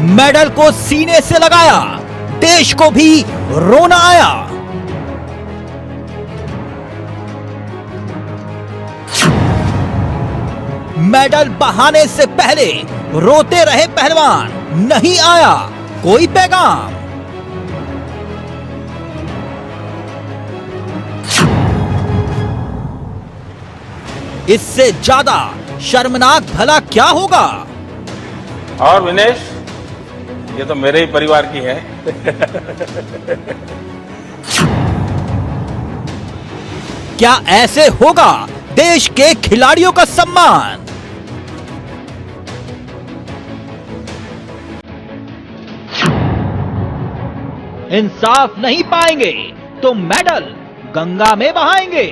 Medal को सीने से लगाया, देश को भी रोना आया। मेडल बहाने से पहले रोते रहे पहलवान, नहीं आया कोई पैगाम। इससे ज्यादा शर्मनाक भला क्या होगा? और विनेश, ये तो मेरे ही परिवार की है। क्या ऐसे होगा देश के खिलाड़ियों का सम्मान? इंसाफ नहीं पाएंगे तो मेडल गंगा में बहाएंगे।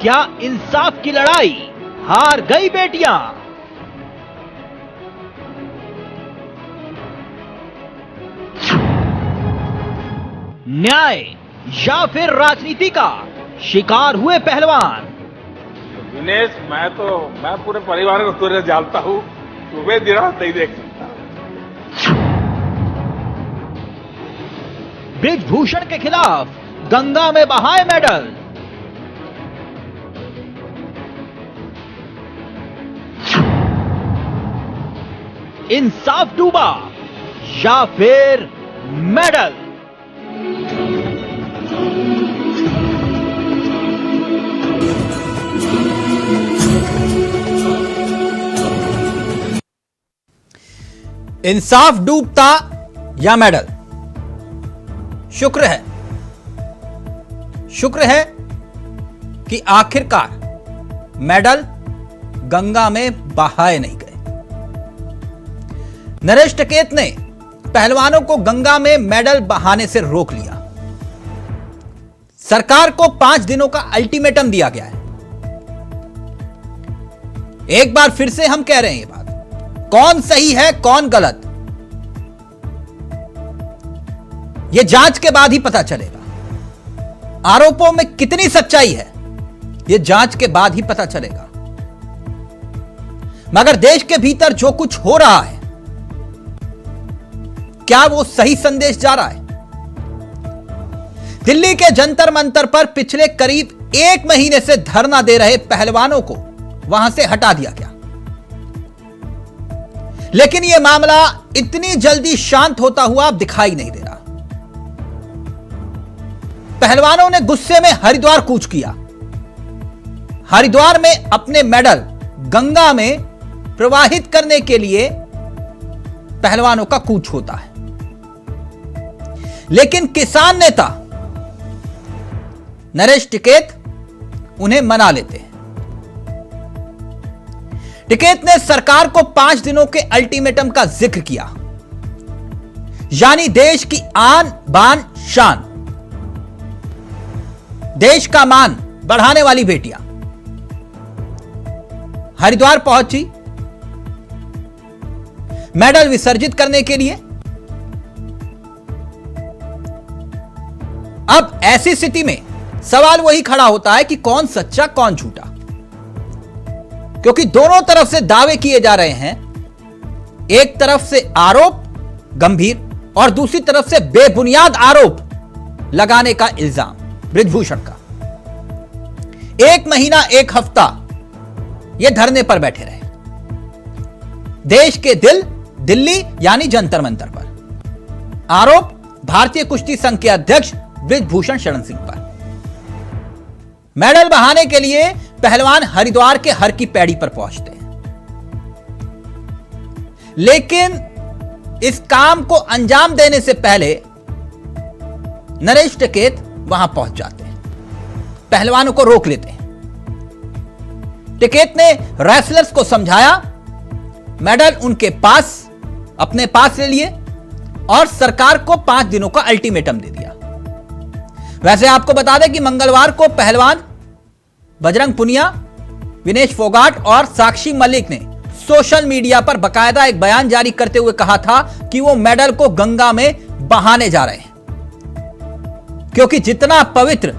क्या इंसाफ की लड़ाई हार गई बेटियां? न्याय या फिर राजनीति का शिकार हुए पहलवान? विनेश, मैं पूरे परिवार को तुझे जानता हूं, तुम्हें दिन रात नहीं देख सकता। ब्रिजभूषण के खिलाफ गंगा में बहाए मेडल। इंसाफ डूबा या फिर मेडल? इंसाफ डूबता या मेडल? शुक्र है कि आखिरकार मेडल गंगा में बहाए नहीं गए। नरेश टिकैत ने पहलवानों को गंगा में मेडल बहाने से रोक लिया। सरकार को 5 दिनों का अल्टीमेटम दिया गया है। एक बार फिर से हम कह रहे हैं ये बात, कौन सही है कौन गलत, यह जांच के बाद ही पता चलेगा। आरोपों में कितनी सच्चाई है यह जांच के बाद ही पता चलेगा। मगर देश के भीतर जो कुछ हो रहा है, क्या वो सही संदेश जा रहा है? दिल्ली के जंतर मंतर पर पिछले करीब 1 महीने से धरना दे रहे पहलवानों को वहां से हटा दिया गया, लेकिन यह मामला इतनी जल्दी शांत होता हुआ अब दिखाई नहीं दे रहा। पहलवानों ने गुस्से में हरिद्वार कूच किया। हरिद्वार में अपने मेडल गंगा में प्रवाहित करने के लिए पहलवानों का कूच होता है, लेकिन किसान नेता नरेश टिकैत उन्हें मना लेते हैं। टिकैत ने सरकार को 5 दिनों के अल्टीमेटम का जिक्र किया, यानी देश की आन बान शान, देश का मान बढ़ाने वाली बेटियां हरिद्वार पहुंची मेडल विसर्जित करने के लिए। अब ऐसी स्थिति में सवाल वही खड़ा होता है कि कौन सच्चा कौन झूठा, क्योंकि दोनों तरफ से दावे किए जा रहे हैं। एक तरफ से आरोप गंभीर और दूसरी तरफ से बेबुनियाद आरोप लगाने का इल्जाम ब्रिजभूषण का। 1 महीना 1 हफ्ता ये धरने पर बैठे रहे, देश के दिल्ली यानी जंतर मंतर पर। आरोप भारतीय कुश्ती संघ के अध्यक्ष ब्रिजभूषण शरण सिंह पर। मेडल बहाने के लिए पहलवान हरिद्वार के हर की पैड़ी पर पहुंचते हैं, लेकिन इस काम को अंजाम देने से पहले नरेश टिकैत वहां पहुंच जाते हैं, पहलवानों को रोक लेते हैं। टिकैत ने रेसलर्स को समझाया, मेडल उनके पास अपने पास ले लिए और सरकार को 5 दिनों का अल्टीमेटम दे दिया। वैसे आपको बता दें कि मंगलवार को पहलवान बजरंग पुनिया, विनेश फोगाट और साक्षी मलिक ने सोशल मीडिया पर बकायदा एक बयान जारी करते हुए कहा था कि वो मेडल को गंगा में बहाने जा रहे हैं, क्योंकि जितना पवित्र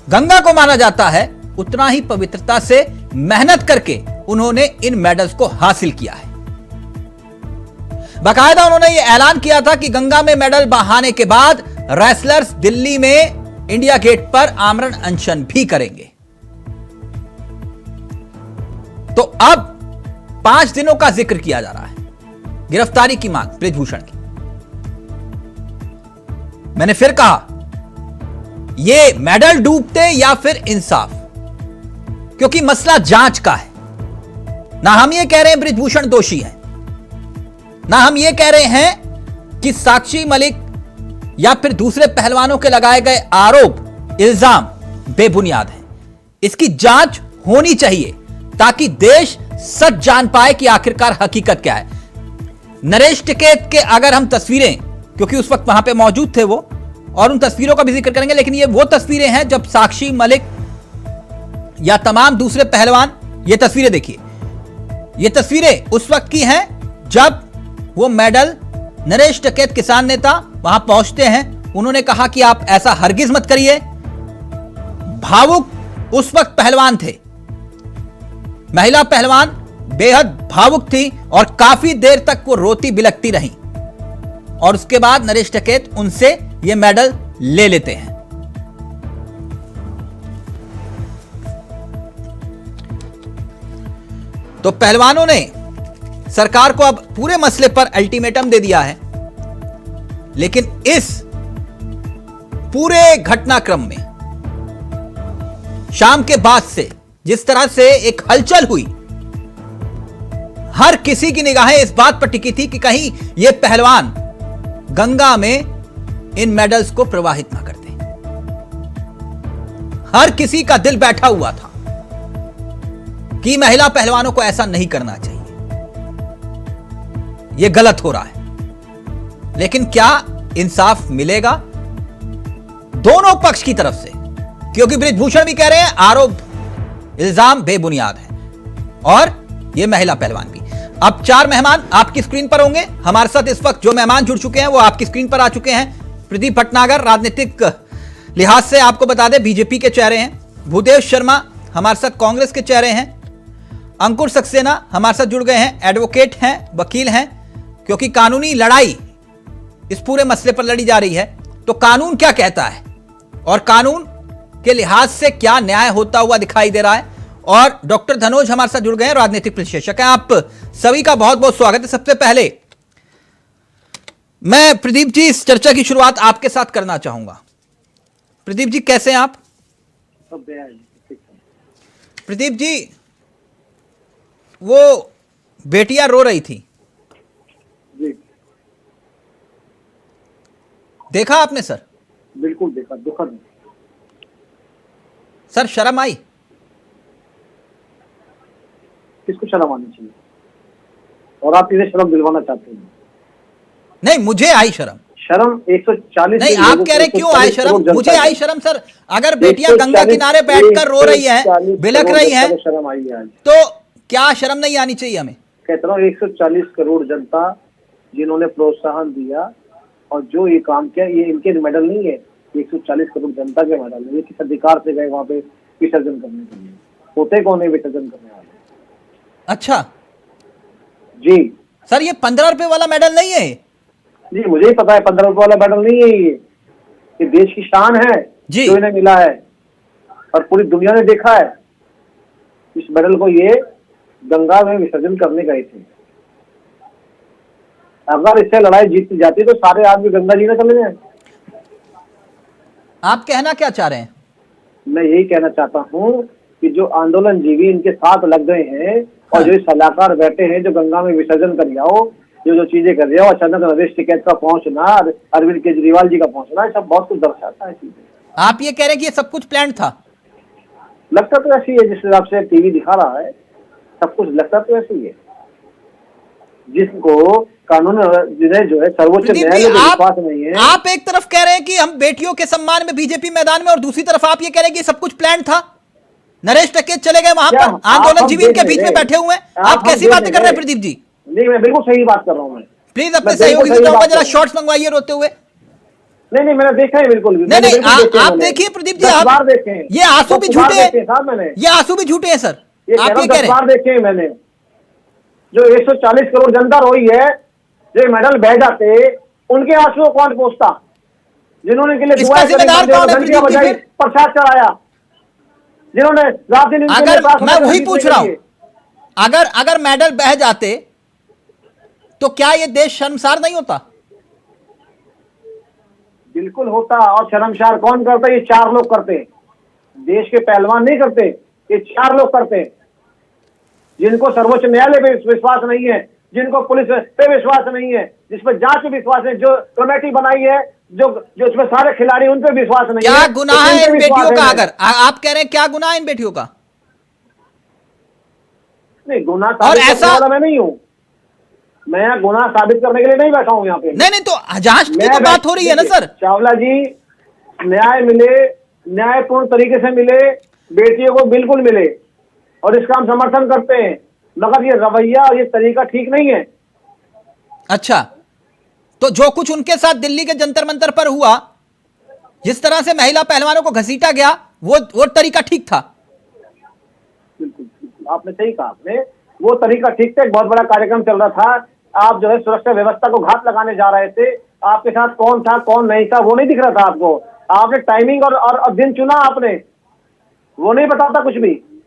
गंगा को माना जाता है, उतना ही पवित्रता से मेहनत करके उन्होंने इन मेडल्स को हासिल किया है। बाकायदा उन्होंने यह ऐलान किया था कि गंगा में मेडल बहाने के बाद रेसलर्स दिल्ली में इंडिया गेट पर आमरण अनशन भी करेंगे। तो अब 5 दिनों का जिक्र किया जा रहा है गिरफ्तारी की मांग बृजभूषण की। मैंने फिर कहा, यह मेडल डूबते या फिर इंसाफ, क्योंकि मसला जांच का है। ना हम ये कह रहे हैं बृजभूषण दोषी है, ना हम ये कह रहे हैं कि साक्षी मलिक या फिर दूसरे पहलवानों के लगाए गए आरोप, इल्जाम बेबुनियाद हैं। इसकी जांच होनी चाहिए ताकि देश सच जान पाए कि आखिरकार हकीकत क्या है। नरेश टिकैत के अगर हम तस्वीरें, क्योंकि उस वक्त वहां पे मौजूद थे वो, और उन तस्वीरों का भी जिक्र करेंगे, लेकिन ये वो तस्वीरें हैं जब साक्षी मलिक या तमाम दूसरे पहलवान, ये तस्वीरें देखिए, ये तस्वीरें उस वक्त की हैं जब वो मेडल नरेश टिकैत किसान नेता वहां पहुंचते हैं। उन्होंने कहा कि आप ऐसा हरगिज मत करिए। भावुक उस वक्त पहलवान थे, महिला पहलवान बेहद भावुक थी और काफी देर तक वो रोती बिलखती रही, और उसके बाद नरेश टिकैत उनसे ये मेडल ले लेते हैं। तो पहलवानों ने सरकार को अब पूरे मसले पर अल्टीमेटम दे दिया है, लेकिन इस पूरे घटनाक्रम में शाम के बाद से जिस तरह से एक हलचल हुई, हर किसी की निगाहें इस बात पर टिकी थी कि कहीं ये पहलवान गंगा में इन मेडल्स को प्रवाहित ना कर दें। हर किसी का दिल बैठा हुआ था कि महिला पहलवानों को ऐसा नहीं करना चाहिए, यह गलत हो रहा है। लेकिन क्या इंसाफ मिलेगा दोनों पक्ष की तरफ से? क्योंकि बृजभूषण भी कह रहे हैं आरोप इल्जाम बेबुनियाद है, और यह महिला पहलवान भी। अब 4 मेहमान आपकी स्क्रीन पर होंगे। हमारे साथ इस वक्त जो मेहमान जुड़ चुके हैं वो आपकी स्क्रीन पर आ चुके हैं। प्रदीप भटनागर, राजनीतिक लिहाज से आपको बता दें बीजेपी के चेहरे हैं। भूदेव शर्मा हमारे साथ कांग्रेस के चेहरे हैं। अंकुर सक्सेना हमारे साथ जुड़ गए हैं, एडवोकेट हैं, वकील हैं, क्योंकि कानूनी लड़ाई इस पूरे मसले पर लड़ी जा रही है। तो कानून क्या कहता है और कानून के लिहाज से क्या न्याय होता हुआ दिखाई दे रहा है। और डॉक्टर धनोज हमारे साथ जुड़ गए हैं, राजनीतिक विश्लेषक हैं। आप सभी का बहुत बहुत स्वागत है। सबसे पहले मैं प्रदीप जी इस चर्चा की शुरुआत आपके साथ करना चाहूंगा। प्रदीप जी कैसे हैं आप? प्रदीप जी, वो बेटियां रो रही थी, देखा आपने सर? बिल्कुल देखा, दुखद। सर शर्म आई? किसको शर्म आनी चाहिए? और आप इन्हें शर्म दिलवाना चाहते हैं? नहीं, मुझे आई शर्म। शर्म 140 नहीं, आप कह रहे क्यों आई शर्म? मुझे आई शर्म सर। अगर बेटियां गंगा किनारे बैठकर रो रही हैं, बिलख रही हैं, शर्म आई है। तो क्या शर्म नहीं आनी चाहिए हमें? कहता हूँ 140 करोड़ जनता जिन्होंने प्रोत्साहन दिया और जो ये काम किया, ये इनके मेडल नहीं है, 140 करोड़ जनता के मेडल है। ये किस अधिकार से गए वहां पे विसर्जन करने के लिए? होते कौन है विसर्जन करने वाले? अच्छा जी सर, ये 15 रुपए वाला मेडल नहीं है? जी मुझे ही पता है, 15 रुपए वाला मेडल नहीं है ये देश की शान है जी, जो इन्हें मिला है और पूरी दुनिया ने देखा है। इस मेडल को ये गंगा में विसर्जन करने गए थे। अगर इससे लड़ाई जीती जाती तो सारे आदमी गंगा जी में चले जाए। आप कहना क्या चाह रहे हैं? मैं यही कहना चाहता हूँ कि जो आंदोलन जीवी इनके साथ लग गए हैं और जो सलाहकार बैठे हैं जो गंगा में विसर्जन कर जाओ, जो चीजें कर रहे हो, अचानक नरेश टिकैत का पहुंचना, अरविंद केजरीवाल जी का पहुंचना, सब बहुत कुछ दर्शाता है चीजें। आप ये कह रहे हैं कि ये सब कुछ प्लान था? लगता तो ऐसी है, जिस हिसाब से टीवी दिखा रहा है सब कुछ लगता तो ऐसी है, जिसको कानून जिन्हें जो है सर्वोच्च न्यायालय में विश्वास नहीं है। आप एक तरफ कह रहे हैं कि हम बेटियों के सम्मान में बीजेपी मैदान में, और दूसरी तरफ आप ये कह रहे हैं कि सब कुछ प्लान था। नरेश टिकैत चले गए वहां पर, आंदोलन जीवी के बीच में बैठे हुए हैं। आप कैसी बातें कर रहे हैं प्रदीप जी? नहीं, मैं बिल्कुल सही बात कर रहा हूँ। मैं प्लीज अपने सहयोगी से कहूंगा जरा शॉर्ट्स मंगवाइए रोते हुए। नहीं, मैंने देखा है बिल्कुल भी। नहीं नहीं, बिल्कुल देखे हैं आप मैंने। देखिए प्रदीप जी, 10 आप बार देखे हैं। ये आंसू भी 10 बार झूठे हैं, देखे हैं साहब मैंने। ये आंसू भी झूठे हैं सर, ये आप ये कह 10 रहे बार देखे हैं मैंने। जो 140 करोड़ जनता रोई है, जो मेडल बह जाते, उनके आंसू को कौन पोंछता? जिन्होंने के लिए इसका दुआएं करी, जिम्मेदार मंदिरों कौन में है घंटियां प्रदीप जी बजाई, फिर? प्रसाद चढ़ाया, जिन्होंने रात दिन इनके लिए अगर प्रार्थना मैं की, वही हदीस पूछ लेके रहा हूं, लिए। अगर मेडल बह जाते तो क्या ये देश शर्मसार नहीं होता? बिल्कुल होता। और शर्मसार कौन करता है? ये 4 लोग करते हैं। देश के पहलवान नहीं करते, ये 4 लोग करते हैं, जिनको सर्वोच्च न्यायालय पे विश्वास नहीं है, जिनको पुलिस पे विश्वास नहीं है, जिस पर जांच पे विश्वास है, जो कमेटी बनाई है, जो इसमें सारे खिलाड़ी, उन पे विश्वास नहीं है। क्या गुनाह तो है किन पे इन विश्वास बेटियों का? है? अगर आप कह रहे हैं क्या गुनाह है इन बेटियों का? नहीं, गुनाह और साबित करने ऐसा- वाला मैं नहीं हूं। मैं गुनाह साबित करने के लिए नहीं बैठा हूं यहाँ पे। नहीं नहीं, तो जांच की तो बात हो रही है ना सर। चावला जी, न्याय मिले, न्यायपूर्ण तरीके से मिले, बेटियों को बिल्कुल मिले, और इसका हम समर्थन करते हैं, मगर ये रवैया और ये तरीका ठीक नहीं है। अच्छा, तो जो कुछ उनके साथ दिल्ली के जंतर मंतर पर हुआ, जिस तरह से महिला पहलवानों को घसीटा गया, वो तरीका ठीक था? बिल्कुल बिल्कुल, आपने सही कहा। आपने वो तरीका ठीक था। एक बहुत बड़ा कार्यक्रम चल रहा था, आप जो है सुरक्षा व्यवस्था को घात लगाने जा रहे थे, आपके साथ कौन था कौन नहीं था वो नहीं दिख रहा था आपको। आपने टाइमिंग और दिन चुना, आपने वो नहीं बताता कुछ भी।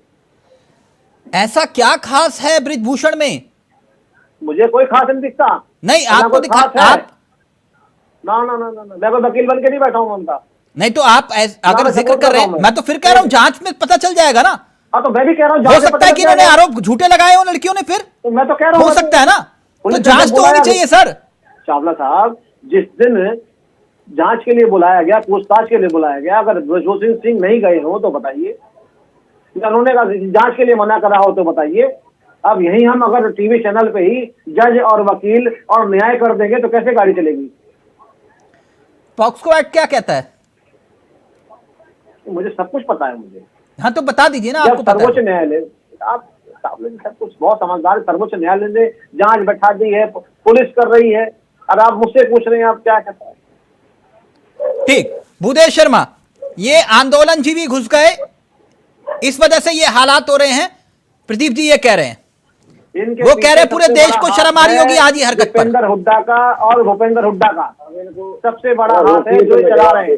ऐसा क्या खास है ब्रिजभूषण में? मुझे कोई खास नहीं दिखता। नहीं, ना आपको कोई दिखा, खास है। आप ना ना ना ना ना, मैं कोई वकील बन के नहीं बैठा हूँ उनका। नहीं, तो आप अगर मैं जिक्र सपोर्ट कर कर रहे रहा हैं, हूं मैं तो फिर कह रहा हूं जांच में पता चल जाएगा ना। हाँ, तो मैं भी कह रहा हूँ हो सकता है कि इन्होंने आरोप झूठे लगाए हो लड़कियों ने, फिर तो मैं तो कह रहा हूँ हो सकता है ना, तो पुलिस ने जांच तो बुलाया होनी चाहिए सर। चावला साहब, जिस दिन जांच के लिए बुलाया गया, पूछताछ के लिए बुलाया गया, अगर ब्रजभूषण सिंह नहीं गए हो तो बताइए, या उन्होंने जांच के लिए मना करा हो तो बताइए। अब यही हम अगर टीवी चैनल पे ही जज और वकील और न्याय कर देंगे तो कैसे गाड़ी चलेगी? पॉक्सो एक्ट क्या कहता है? मुझे सब कुछ पता है। मुझे हाँ, तो बता दीजिए ना, जब आपको पता सर्वोच्च है। न्यायालय, आप सब कुछ बहुत समझदार, सर्वोच्च न्यायालय ने जांच बैठा दी है, पुलिस कर रही है, और आप मुझसे पूछ रहे हैं आप क्या कहता है? ठीक, भूदेव शर्मा, ये आंदोलनजीवी घुस गए, इस वजह से ये हालात हो रहे हैं, प्रदीप जी ये कह रहे हैं। इनके वो कह रहे पीछे पूरे सबसे देश बड़ा को हाथ शर्म आ रही है होगी आज ये हरकत पर। दीपेंद्र हुड्डा का और भूपेंद्र हुड्डा का सबसे बड़ा हाथ है जो ये चला रहे हैं।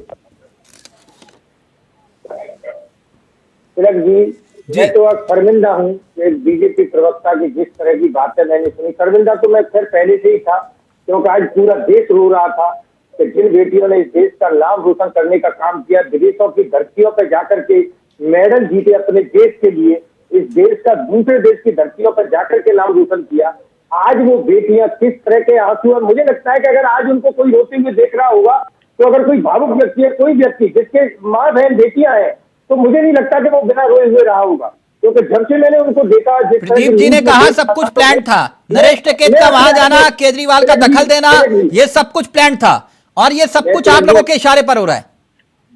तिलक जी, मैं तो अब शर्मिंदा हूँ एक बीजेपी प्रवक्ता की जिस तरह की बातें मैंने सुनी। शर्मिंदा तो मैं फिर पहले से ही था, क्योंकि आज पूरा देश रो रहा था कि जिन बेटियों ने इस देश का नाम रोशन करने का काम किया, विदेशों की धरतियों पर जाकर के मेडल जीते अपने देश के लिए, इस देश का दूसरे देश की धरतियों पर जाकर के नाम रोशन किया, आज वो बेटियां किस तरह के आंसू। और मुझे लगता है कि अगर आज उनको कोई रोते हुए देख रहा होगा, तो अगर कोई भावुक व्यक्ति है, कोई व्यक्ति जिसके माँ बहन बेटियां हैं, तो मुझे नहीं लगता कि वो बिना रोए हुए रहा होगा। क्योंकि जब से मैंने उनको देखा, जिस तरह प्रदीप की जी ने न्यूज़ में कहा देखा सब कुछ था, प्लान था, नरेश टिकैत का वहां जाना, केजरीवाल का दखल देना, ये सब कुछ प्लान था, और ये सब कुछ आप लोगों के इशारे पर हो रहा है।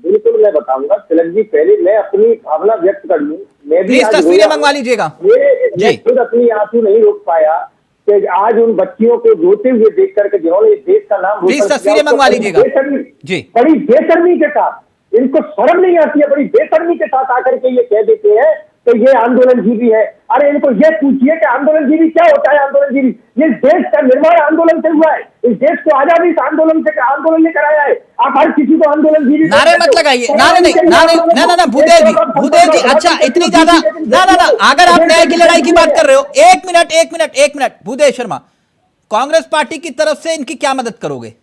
बिल्कुल मैं बताऊंगा। तिलक जी, पहले मैं अपनी भावना व्यक्त कर लूं। मैं भी प्लीज आज तस्वीरें रोया मंगवा हूं। लीजिएगा मैं जी। खुद अपनी आंसू नहीं रोक पाया कि आज उन बच्चियों को रोते हुए देख करके जिन्होंने इस देश का नाम प्लीज रोशन किया, तस्वीरें उसको मंगवा बड़ी लीजिएगा बेशर्मी- जी। बड़ी बेशर्मी के साथ, इनको शर्म नहीं आती है, बड़ी बेशर्मी के साथ आकर के ये कह देते हैं कि ये आंदोलनजीवी है। अरे इनको ये पूछिए कि आंदोलनजीवी क्या होता है? आंदोलनजीवी, ये देश का निर्माण आंदोलन से हुआ है, इस देश को आजादी इस आंदोलन ने कराया है। आप हर किसी को आंदोलनजीवी नारे मत लगाइए, नारे नहीं, नारे ना भूदेव जी, अच्छा इतनी ज्यादा ना, अगर आप न्याय की लड़ाई की बात कर रहे हो, एक मिनट भूदेव शर्मा, कांग्रेस पार्टी की तरफ से इनकी क्या मदद करोगे?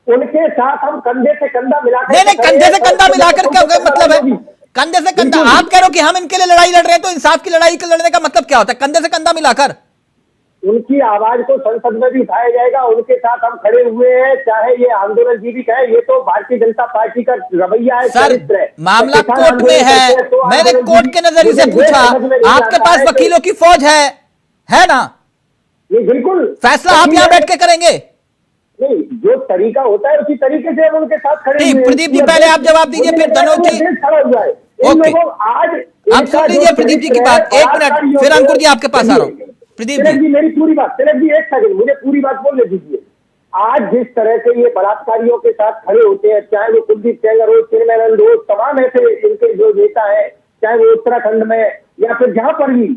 उनके साथ हम कंधे से कंधा मिलाकर, नहीं, कंधे से कंधा मिलाकर क्या मतलब है? कंधे से कंधा, आप कह रहे हो कि हम इनके लिए लड़ाई लड़ रहे हैं, तो इंसाफ की लड़ाई लड़ने का मतलब क्या होता है? कंधे से कंधा मिलाकर उनकी आवाज को संसद में भी उठाया जाएगा, उनके साथ हम खड़े हुए हैं, चाहे ये आंदोलनजीवी का है। ये तो भारतीय जनता पार्टी का रवैया है, सर, चरित्र है। मामला किसान कोर्ट में आंदोलन करते हैं है, तो मैंने आंदोलनजीवी- कोर्ट के नजरिए से मुझे ये पूछा, समझ में नहीं आपके आता पास है कि- वकीलों की फौज है ना? ये बिल्कुल फैसला आप यहाँ बैठ के करेंगे। नहीं, जो तरीका होता है उसी तरीके से हम उनके साथ खड़े ठीक, हुए हैं। प्रदीप जी, पहले आप जवाब दीजिए, फिर धनोज जी। देश खड़ा हुआ है। In okay. लोगों आज आप सुन लीजिए प्रदीप जी की बात, एक मिनट, फिर अंकुर जी आपके पास आ रहा हूं। प्रदीप तिलक जी, जी, मेरी पूरी बात, तिलक जी एक सेकंड, मुझे पूरी बात बोलने दीजिए। आज जिस तरह से ये बलात्कारियों के साथ खड़े होते हैं, चाहे वो कुलदीप सेंगर हो, चिन्मयानंद हो, तमाम ऐसे इनके जो नेता है, चाहे वो उत्तराखंड में या फिर जहां पर भी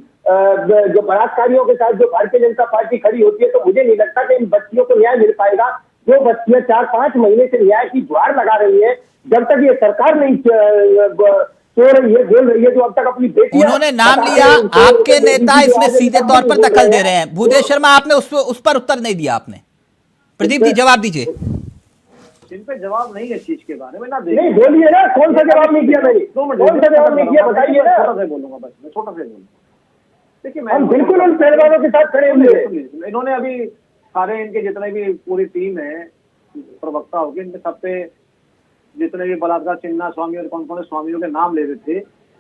जो बलात्कारियों के साथ जो भारतीय जनता पार्टी खड़ी होती है, तो मुझे नहीं लगता कि इन बच्चियों को न्याय मिल पाएगा। जो बच्चियां 4-5 महीने से न्याय की गुहार लगा रही है, जब तक ये सरकार नहीं सो रही है, बोल रही है, जो अब तक अपनी बेटी, उन्होंने नाम लिया, आपके नेता इसमें सीधे तौर पर दखल दे रहे हैं। भूदेव शर्मा, आपने उस पर उत्तर नहीं दिया। आपने प्रदीप जी जवाब दीजिए। इन पे जवाब नहीं है इस चीज के बारे में ना। नहीं बोलिए ना, कौन सा जवाब नहीं दिया मैंने? कौन सा जवाब नहीं दिया बताइए ना। छोटा सा बोलूंगा बस, मैं छोटा सा बोलूंगा। देखिए, हम बिल्कुल उन पहलवानों के साथ खड़े हुए हैं। इन्होंने अभी सारे इनके जितने भी पूरी टीम है, प्रवक्ता हो गए, इनके सब पे जितने भी बलात्कार चिन्ना स्वामी और कौन कौन स्वामियों के नाम ले रहे थे,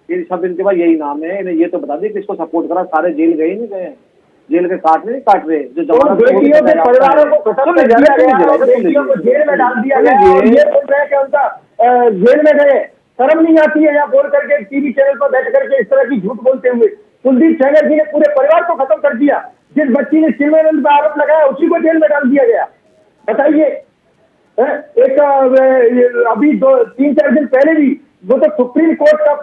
ये सब इनके पास यही नाम है। इन्हें ये तो बता दें कि इसको सपोर्ट करा, सारे जेल गए नहीं गए, जेल के काट नहीं काट रहे, जो बेटियों के परिवारों को खत्म कर दिया गया, बेटियों को जेल में डाल दिया गया, और ये बोल रहे हैं कि उनका जेल में गए, शर्म नहीं आती है? या बोल करके टीवी चैनल पर बैठ करके इस तरह की झूठ बोलते हुए कुलदीप सेंगर जी ने पूरे परिवार को खत्म कर दिया। जिस बच्ची ने चिन्मयानंद पर आरोप लगाया उसी को जेल में डाल दिया गया। बताइए, एक अभी 2-3-4 दिन पहले भी वो तो सुप्रीम कोर्ट का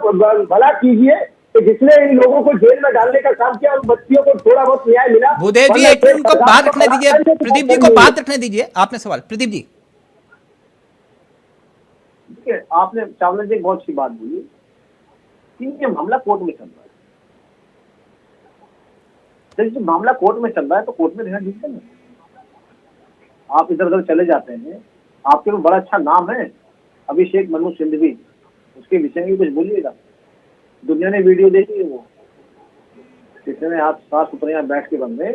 भला कीजिए कि जिसने इन लोगों को जेल में डालने का काम किया, उन बच्चियों को थोड़ा बहुत न्याय मिला। भूदेव जी, एक उनको बात रखने दीजिए, प्रदीप जी को बात रखने दीजिए। आपने सवाल, प्रदीप जी। आपने चावला जी एक बहुत सी बात बोली कि ये मामला कोर्ट में चल रहा है। जब मामला कोर्ट में चल रहा है तो कोर्ट में रहना ठीक है ना। आप इधर उधर चले जाते हैं, आपके में बड़ा अच्छा नाम है अभिषेक मनु सिंघवी, उसके विषय में कुछ बोलिएगा। दुनिया ने वीडियो देखी है, वो कितने आप साफ सुथरे यहाँ बैठ के बंदे।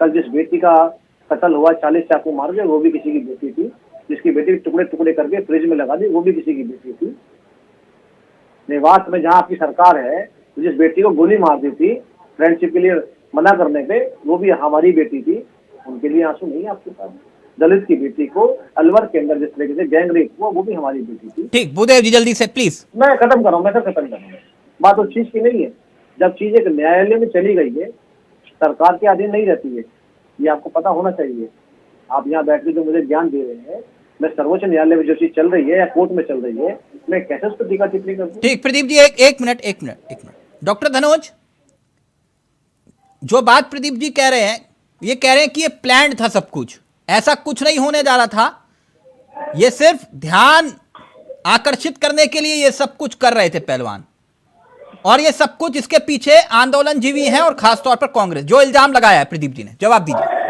कल जिस बेटी का कत्ल हुआ, 40 चाकू मार गए, वो भी किसी की बेटी थी। जिसकी बेटी टुकड़े टुकड़े करके फ्रिज में लगा दी, वो भी किसी की बेटी थी। नेवास में जहाँ आपकी सरकार है, जिस बेटी को गोली मार दी थी फ्रेंडशिप के लिए मना करने पे, वो भी हमारी बेटी थी। उनके लिए आंसू नहीं है आपके पास? दलित की बेटी को अलवर के अंदर जिस तरीके से गैंग रेप हुआ, वो भी हमारी बेटी थी। ठीक, भूदेव जी जल्दी से प्लीज। मैं खत्म कर रहा हूँ, मैं तो खत्म कर रहा हूँ। बात उस चीज की नहीं है। जब चीज एक न्यायालय में चली गई है, सरकार के अधीन नहीं रहती है, ये आपको पता होना चाहिए। आप यहाँ बैठ के जो मुझे ज्ञान दे रहे हैं, मैं सर्वोच्च न्यायालय में जो चीज चल रही है या कोर्ट में चल रही है, मैं कैसे उस पर टीका टिप्पणी करूँ? ठीक, प्रदीप जी एक मिनट। डॉक्टर धनोज, जो बात प्रदीप जी कह रहे हैं, ये कह रहे हैं कि ये प्लान्ड था सब कुछ, ऐसा कुछ नहीं होने जा रहा था, ये सिर्फ ध्यान आकर्षित करने के लिए ये सब कुछ कर रहे थे पहलवान, और ये सब कुछ इसके पीछे आंदोलनजीवी हैं और खासतौर पर कांग्रेस, जो इल्जाम लगाया है प्रदीप जी ने। जवाब दीजिए।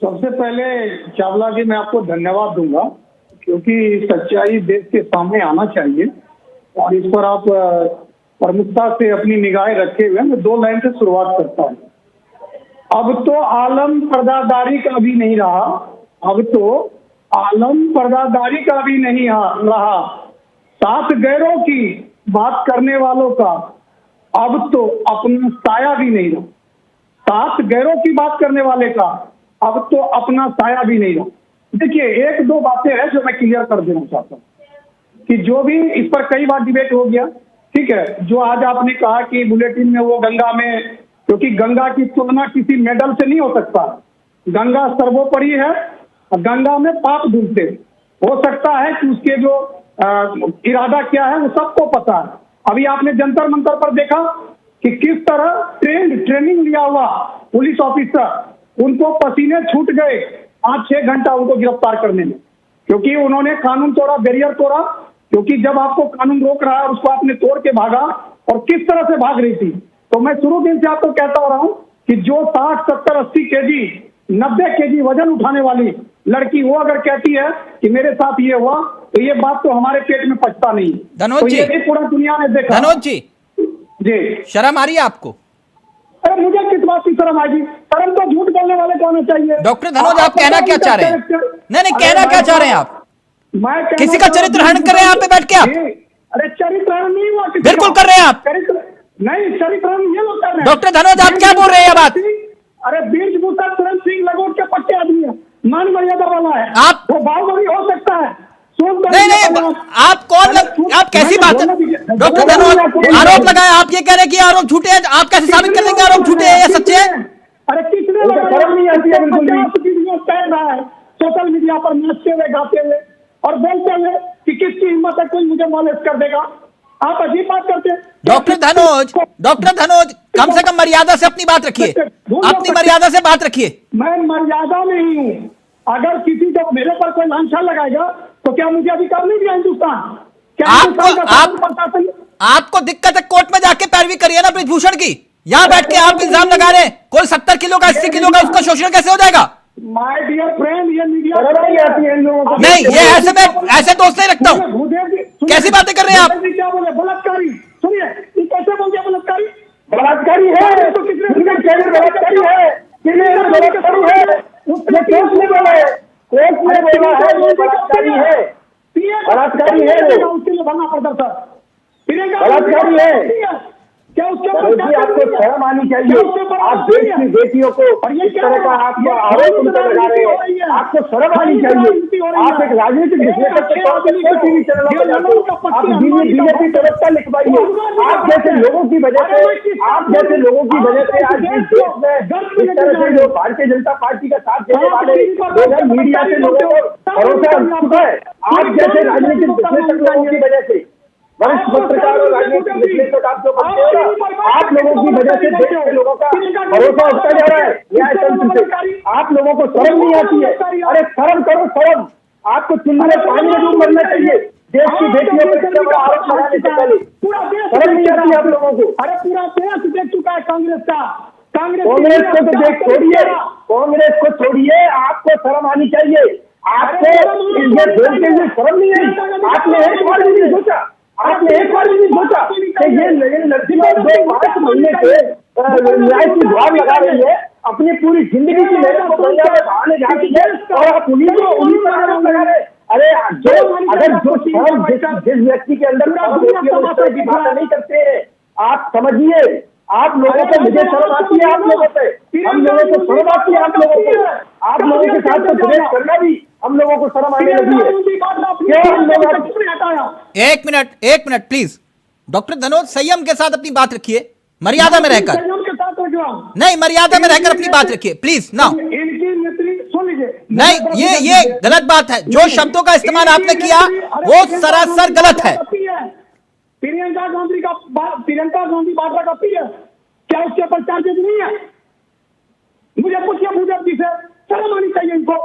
सबसे पहले चावला जी, मैं आपको धन्यवाद दूंगा, क्योंकि सच्चाई देश के सामने आना चाहिए और इस पर आप प्रमुखता से अपनी निगाहें रखे हुए। मैं 2 लाइन से शुरुआत करता हूँ। अब तो आलम पर्दादारी का भी नहीं रहा, अब तो आलम पर्दादारी का भी नहीं रहा, साथ गैरों की बात करने वालों का अब तो अपना साया भी नहीं रहा। साथ गैरों की बात करने वाले का अब तो अपना साया भी नहीं रहा। देखिए, 1-2 बातें हैं जो मैं क्लियर कर देना चाहता हूँ कि जो भी इस पर कई बार डिबेट हो गया, ठीक है। जो आज आपने कहा कि बुलेटिन में वो गंगा में, क्योंकि गंगा की तुलना किसी मेडल से नहीं हो सकता, गंगा सर्वोपरि है, गंगा में पाप धुलते। हो सकता है कि उसके जो इरादा क्या है वो सबको पता है। अभी आपने जंतर मंतर पर देखा कि किस तरह ट्रेनिंग लिया हुआ पुलिस ऑफिसर, उनको पसीने छूट गए 5-6 घंटा उनको गिरफ्तार करने में, क्योंकि उन्होंने कानून तोड़ा, बैरियर तोड़ा। क्योंकि जब आपको कानून रोक रहा है, उसको आपने तोड़ के भागा, और किस तरह से भाग रही थी। तो मैं शुरू दिन से आपको कहता रहा हूं कि जो 60, 70, 80 केजी, 90 केजी वजन उठाने वाली लड़की, वो अगर कहती है कि मेरे साथ ये हुआ, तो ये बात तो हमारे पेट में पचता नहीं। धनोज तो जी, ये भी पूरा दुनिया ने देखा। धनोज जी शर्म आ रही है आपको? अरे मुझे किस बात की शर्म आएगी? शर्म तो झूठ बोलने वाले को आना चाहिए। डॉक्टर धनोज, आप कहना क्या चाह रहे हैं? नहीं, कहना क्या चाह रहे हैं आप? मैं किसी का चरित्र हनन कर रहे हैं यहाँ पे बैठ के आप? अरे चरित्र हनन नहीं हुआ, बिल्कुल कर रहे हैं आप। नहीं, चरित्र हनन ये लोग कर रहे हैं। डॉक्टर धनोज, आप क्या बोल रहे हैं ये बात? अरे बीरभूषण शरण सिंह लगोट के पक्के आदमी है, मान मर्यादा वाला है, आप वो बाहुबली हो सकता है। नहीं, आप कौन आप कैसी बात है? डॉक्टर धनोज, आरोप लगाए, आप ये कह रहे हैं कि आरोप झूठे हैं, आप कैसे साबित कर देंगे आरोप झूठे हैं या सच्चे हैं? अरे किसने उनको शर्म नहीं आती है बिल्कुल भी। 50 वीडियो कह रहा है सोशल मीडिया पर नाचते हुए गाते हुए और बोलते हुए कि किसकी हिम्मत है कोई मुझे मॉलेज कर देगा। आप अजीब बात करते हैं। डॉक्टर धनोज कम से कम मर्यादा से अपनी बात रखिए, अपनी मर्यादा से बात रखिए। मैं मर्यादा में ही हूँ। अगर किसी को मेरे पर कोई लांछन लगाएगा तो क्या मुझे अधिकार नहीं दिया हिंदुस्तान? क्या हिंदुस्तान का शासन प्रशासन? आपको दिक्कत है, कोर्ट में जाके पैरवी करिए ना ब्रिजभूषण की। यहाँ बैठ के आप इल्जाम लगा रहे हैं कोई 70 किलो का 80 किलो का, उसका शोषण कैसे हो जाएगा? माय डियर फ्रेंड, ये मीडिया नहीं, ये ऐसे में ऐसे दोस्त नहीं रखता हूँ। कैसी बातें कर रहे हैं आप? क्या बोले? बलात्कारी। सुनिए, ये कैसे बोल दिया बलात्कारी? बलात्कारी है तो किसने बलात्कारी है? किसने बलात्कारी है? उसने कोर्ट में बोला है, कोर्ट में बोला है ये बलात्कारी है, बलात्कारी है वो। उसके लिए भरना पड़ता था। बलात्कारी है। क्या उसके आपको शर्म आनी चाहिए। आप देश की बेटियों को इस तरह का आपको आरोप उन पर लगा रहे हैं, आपको शर्म आनी चाहिए। आप एक राजनीतिक विश्लेषक के तौर पर टीवी चैनलों पर जाते, आप बीजेपी प्रवक्ता लिखवाइए। आप जैसे लोगों की वजह से, आप जैसे लोगों की वजह से आज इस देश में इस तरह से जो भारतीय जनता पार्टी का साथ देने वाले लोग मीडिया से लोगों को भरोसा उठ चुका है। आप जैसे राजनीतिक विश्लेषक लोगों की वजह से, वरिष्ठ पत्रकार और राजनीतिक विश्लेषक आप जो बनते हो, आप लोगों की वजह से देश के लोगों का भरोसा उठता जा रहा है न्यायतंत्र से। आप लोगों को शर्म नहीं आती है? अरे शर्म करो, शर्म। आपको चुल्लू में पानी में डूब मरना चाहिए देश की बेटियों पर इतना बड़ा आरोप लगाने से पहले। शर्म नहीं आती आप लोगों को? अरे पूरा देश देख चुका है कांग्रेस का। कांग्रेस को तो देख छोड़िए, कांग्रेस को छोड़िए, आपको शर्म आनी चाहिए। आपको ये बोलते हुए शर्म नहीं आई? आपने एक बार भी नहीं सोचा, आपने एक बार भी नहीं सोचा कि ये लड़की जो 5 महीने से न्याय की गुहार लगा रही है, अपनी पूरी जिंदगी की मेहनत को गंगा में बहाने जा रही है और आप उन्हीं पर आरोप लगा रहे हैं। अरे जिस व्यक्ति के अंदर उस तरह की बात नहीं करते हैं, आप समझिए। आप लोगों को, मुझे शर्म आती है आप लोगों पे, हम लोगों को शर्म आती है आप लोगों को। आप लोगों के साथ तो डिबेट करना भी हम लोगों को शर्म आने लगी है। क्यों हम लोग? एक मिनट प्लीज। डॉक्टर धनोज संयम के साथ अपनी बात रखिए, मर्यादा में रहकर। नहीं, मर्यादा में रहकर अपनी बात रखिए प्लीज। ना नहीं, ये गलत बात है। जो शब्दों का इस्तेमाल आपने किया वो सरासर गलत है। प्रियंका गांधी वाड्रा का पी है, क्या उसके ऊपर चार्जेस नहीं है? मुझे पूछिए भूदेव जी से, शर्म आनी चाहिए इनको।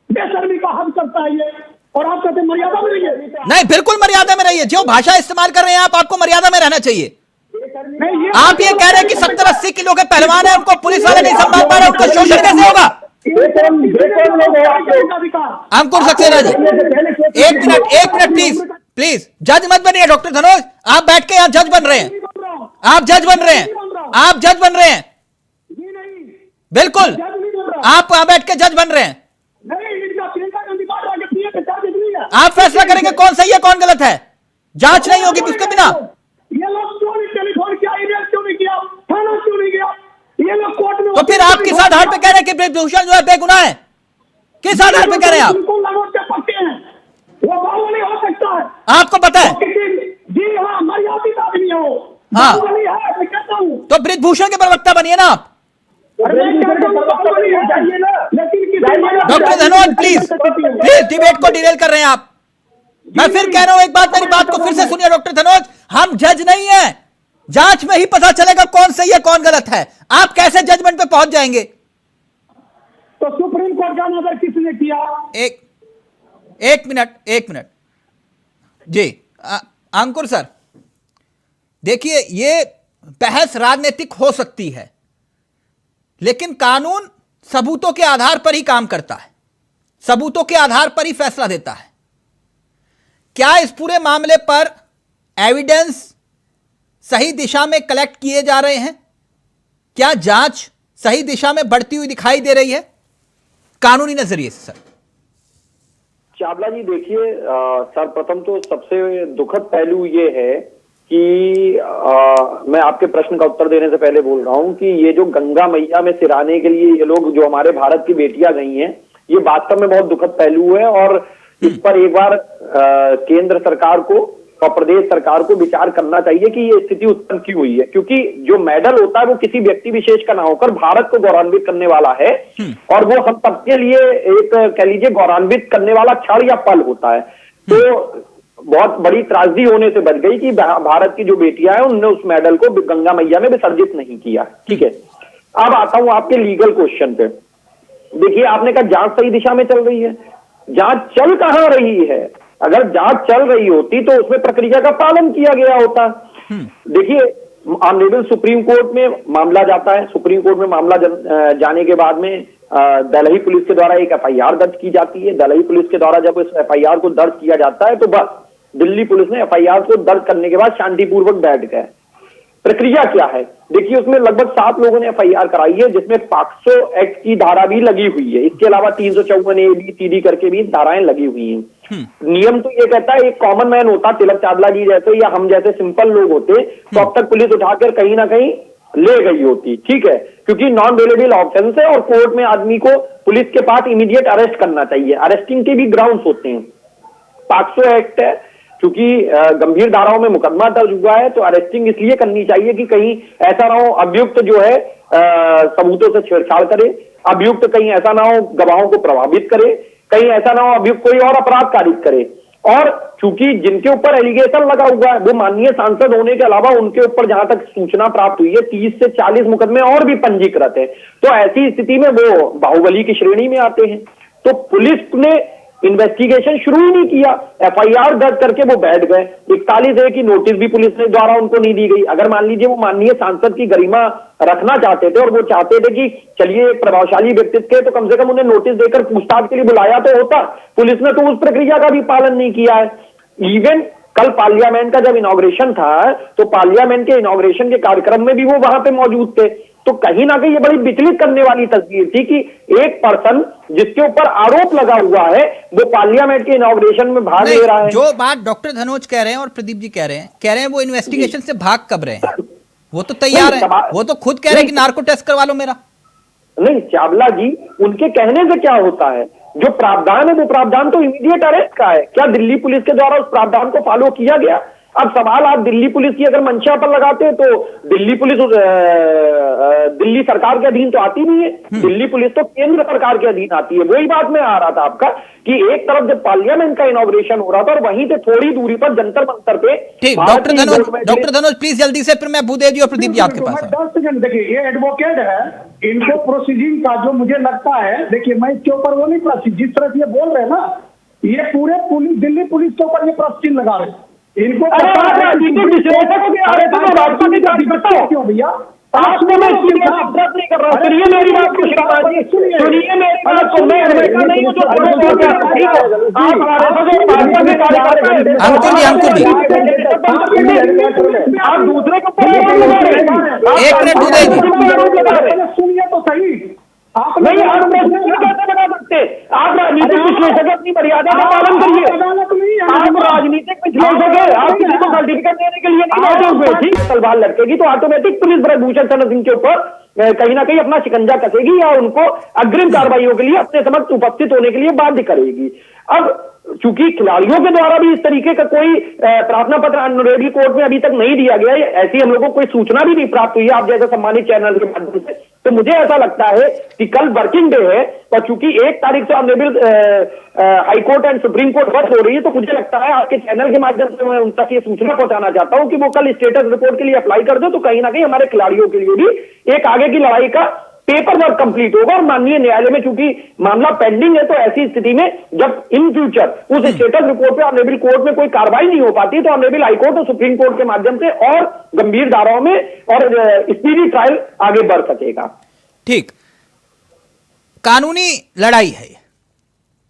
बेशर्मी का हद करता है ये, और आप कहते मर्यादा में रहिए। नहीं, बिल्कुल मर्यादा में रहिए। जो भाषा इस्तेमाल कर रहे हैं आप, आपको मर्यादा में रहना चाहिए। आप ये कह रहे हैं कि 70-80 किलो के पहलवान है, उनको पुलिस वाले नहीं संभाल पा रहे, उनका शोषण कैसे होगा? अंकुर सक्सेना जी, एक मिनट प्लीज। जज मत बनिए डॉक्टर धनोज। आप बैठ के यहाँ जज बन रहे हैं, आप जज बन रहे हैं, आप जज बन रहे हैं। बिल्कुल, आप वहां बैठ के जज बन रहे हैं। आप फैसला करेंगे कौन सही है कौन गलत है। जांच नहीं होगी उसके बिना। ये लोग क्यों नहीं टेलीफोन किया, ईमेल क्यों नहीं किया, थाना क्यों नहीं गया? ये लोग कोर्ट में, तो फिर आप किस आधार पे कह रहे हैं कि ब्रिजभूषण जो है बेगुनाह है? किस आधार पे कह रहे हैं आप? वो बाहुबली हो सकता है, आपको पता है? जी हाँ, मर्यादित आदमी हो। हाँ, मैं कहता हूँ तो ब्रिजभूषण के प्रवक्ता बनिए ना आप। डॉक्टर धनोज प्लीज डिबेट को डिरेल कर रहे हैं आप। मैं फिर कह रहा हूं, एक बात, मेरी बात को फिर से सुनिए डॉक्टर धनोज। हम जज नहीं है, जांच में ही पता चलेगा कौन सही है कौन गलत है। आप कैसे जजमेंट पे पहुंच जाएंगे? तो सुप्रीम कोर्ट का नजर किसने किया? एक मिनट जी। अंकुर सर, देखिए, ये बहस राजनीतिक हो सकती है, लेकिन कानून सबूतों के आधार पर ही काम करता है, सबूतों के आधार पर ही फैसला देता है। क्या इस पूरे मामले पर एविडेंस सही दिशा में कलेक्ट किए जा रहे हैं? क्या जांच सही दिशा में बढ़ती हुई दिखाई दे रही है कानूनी नजरिए से? सर चावला जी, देखिए, सर्वप्रथम तो सबसे दुखद पहलू ये है कि मैं आपके प्रश्न का उत्तर देने से पहले बोल रहा हूं कि ये जो गंगा मैया में सिराने के लिए ये लोग, जो हमारे भारत की बेटियां गई हैं, ये वास्तव में बहुत दुखद पहलू है। और इस पर एक बार केंद्र सरकार को और प्रदेश सरकार को विचार करना चाहिए कि ये स्थिति उत्पन्न क्यों हुई है, क्योंकि जो मेडल होता है वो किसी व्यक्ति विशेष का ना होकर भारत को गौरवान्वित करने वाला है और वो हम सबके लिए एक कह लीजिए गौरवान्वित करने वाला क्षण या पल होता है। तो बहुत बड़ी त्रासदी होने से बच गई कि भारत की जो बेटियां हैं उन्होंने उस मेडल को गंगा मैया में विसर्जित नहीं किया। ठीक है, अब आता हूं आपके लीगल क्वेश्चन पे। देखिए, आपने कहा जांच सही दिशा में चल रही है, जांच चल कहां रही है? अगर जांच चल रही होती तो उसमें प्रक्रिया का पालन किया गया होता। देखिए, ऑनरेबल सुप्रीम कोर्ट में मामला जाता है, सुप्रीम कोर्ट में मामला जाने के बाद में दलही पुलिस के द्वारा एक एफआईआर दर्ज की जाती है। दलही पुलिस के द्वारा जब इस एफआईआर को दर्ज किया जाता है तो बस दिल्ली पुलिस ने एफआईआर को दर्ज करने के बाद शांतिपूर्वक बैठ गए। प्रक्रिया क्या है? देखिए, उसमें लगभग 7 लोगों ने एफआईआर कराई है, जिसमें पॉक्सो एक्ट की धारा भी लगी हुई है। इसके अलावा 354 ABCD करके भी धाराएं लगी हुई हैं। नियम तो ये कहता है, एक कॉमन मैन होता, तिलक चावला जी जैसे या हम जैसे सिंपल लोग होते तो अब तक पुलिस उठाकर कहीं ना कहीं ले गई होती। ठीक है, क्योंकि नॉन बेलेबल ऑफेंस है और कोर्ट में आदमी को पुलिस के पास इमीडिएट अरेस्ट करना चाहिए। अरेस्टिंग के भी ग्राउंड्स होते हैं। पॉक्सो एक्ट है, क्योंकि गंभीर धाराओं में मुकदमा दर्ज हुआ है तो अरेस्टिंग इसलिए करनी चाहिए कि कहीं ऐसा ना हो अभियुक्त जो है सबूतों से छेड़छाड़ करे, अभियुक्त कहीं ऐसा ना हो गवाहों को प्रभावित करे, कहीं ऐसा ना हो अभियुक्त कोई और अपराध कारित करे। और चूंकि जिनके ऊपर एलिगेशन लगा हुआ है वो माननीय सांसद होने के अलावा उनके ऊपर जहां तक सूचना प्राप्त हुई है 30 से 40 मुकदमे और भी पंजीकृत है। तो ऐसी स्थिति में वो बाहुबली की श्रेणी में आते हैं। तो पुलिस ने इन्वेस्टिगेशन शुरू ही नहीं किया, एफआईआर दर्ज करके वो बैठ गए। 41A की नोटिस भी पुलिस ने द्वारा उनको नहीं दी गई। अगर मान लीजिए वो माननीय सांसद की गरिमा रखना चाहते थे और वो चाहते थे कि चलिए एक प्रभावशाली व्यक्तित्व के तो कम से कम उन्हें नोटिस देकर पूछताछ के लिए बुलाया तो होता। पुलिस ने तो उस प्रक्रिया का भी पालन नहीं किया है। इवन कल पार्लियामेंट का जब इनॉग्रेशन था तो पार्लियामेंट के इनॉग्रेशन के कार्यक्रम में भी वो वहां पे मौजूद थे। तो कहीं ना कहीं ये बड़ी विचलित करने वाली तस्वीर थी कि एक पर्सन जिसके ऊपर आरोप लगा हुआ है वो पार्लियामेंट के इनॉग्रेशन में भाग ले रहा है। जो बात डॉक्टर धनोज कह रहे हैं और प्रदीप जी कह रहे हैं वो इन्वेस्टिगेशन से भाग कब रहे हैं? वो तो तैयार है, वो तो खुद कह रहे हैं कि नार्को टेस्ट करवा लो मेरा। नहीं चावला जी, उनके कहने से क्या होता है? जो प्रावधान है वो प्रावधान तो इमीडिएट अरेस्ट का है। क्या दिल्ली पुलिस के द्वारा उस प्रावधान को फॉलो किया गया? अब सवाल आप दिल्ली पुलिस की अगर मंशा पर लगाते हैं तो दिल्ली पुलिस दिल्ली सरकार के अधीन तो आती नहीं है। दिल्ली पुलिस तो केंद्र सरकार के अधीन आती है। वही बात में आ रहा था आपका कि एक तरफ जब पार्लियामेंट का इनॉग्रेशन हो रहा था और वहीं से थोड़ी दूरी पर जंतर मंतर पे। ठीक, डॉक्टर धनोज प्लीज जल्दी से, फिर मैं भूदेव जी और प्रदीप जी आपके पास। 10 सेकंड देखिए, ये एडवोकेट है, इनको प्रोसीजिंग का जो मुझे लगता है, देखिए मैं इसके ऊपर वो नहीं प्रोसीज, जिस तरह से ये बोल रहे हैं ना, ये पूरे पुलिस दिल्ली पुलिस के ऊपर ये प्रोसीजिंग लगा रहे हैं। इनको क्यों भैया आपको मैं इसलिए नफरत नहीं कर रहा हूँ। सुनिए मेरी बात को, सुनिए मेरी बात को। मैं ऐसा नहीं हूँ जो आप आप दूसरे को एक मिनट सुनिए तो सही। आप नहीं, आप कैसे बना सकते? आप राजनीतिक विश्लेषक अपनी मर्यादा का पालन करिए। आप राजनीतिक विश्लेषक है, आप किसी को सर्टिफिकेट देने के लिए नहीं बैठे हुए। ठीक, तलवार लटकेगी तो ऑटोमेटिक पुलिस ब्रजभूषण शरण सिंह के ऊपर कहीं ना कहीं अपना शिकंजा कसेगी या उनको अग्रिम कार्रवाइयों के लिए अपने समक्ष उपस्थित होने के लिए बाध्य करेगी। अब चूंकि खिलाड़ियों के द्वारा भी इस तरीके का कोई प्रार्थना पत्र ऑनरेबल कोर्ट में अभी तक नहीं दिया गया है, ऐसी हम लोगों को कोई सूचना भी नहीं प्राप्त हुई है आप जैसे सम्मानित चैनल के माध्यम से। तो मुझे ऐसा लगता है कि कल वर्किंग डे है और चूंकि 1 तारीख से honourable high court and supreme court बंद हो रही है तो मुझे लगता है आपके चैनल के माध्यम से मैं उन तक ये सूचना पहुंचाना चाहता हूं कि वो कल स्टेटस रिपोर्ट के लिए अप्लाई कर दो, तो कहीं ना कहीं हमारे खिलाड़ियों के लिए भी एक आगे की लड़ाई का पेपर वर्क कंप्लीट होगा। और माननीय न्यायालय में चूंकि मामला पेंडिंग है तो ऐसी स्थिति में जब इन फ्यूचर उस स्टेटस रिपोर्ट पे ऑनरेबल कोर्ट में कोई कार्रवाई नहीं हो पाती तो ऑनरेबल हाईकोर्ट और सुप्रीम कोर्ट के माध्यम से और गंभीर धाराओं में और स्पीडी ट्रायल आगे बढ़ सकेगा। ठीक, कानूनी लड़ाई है,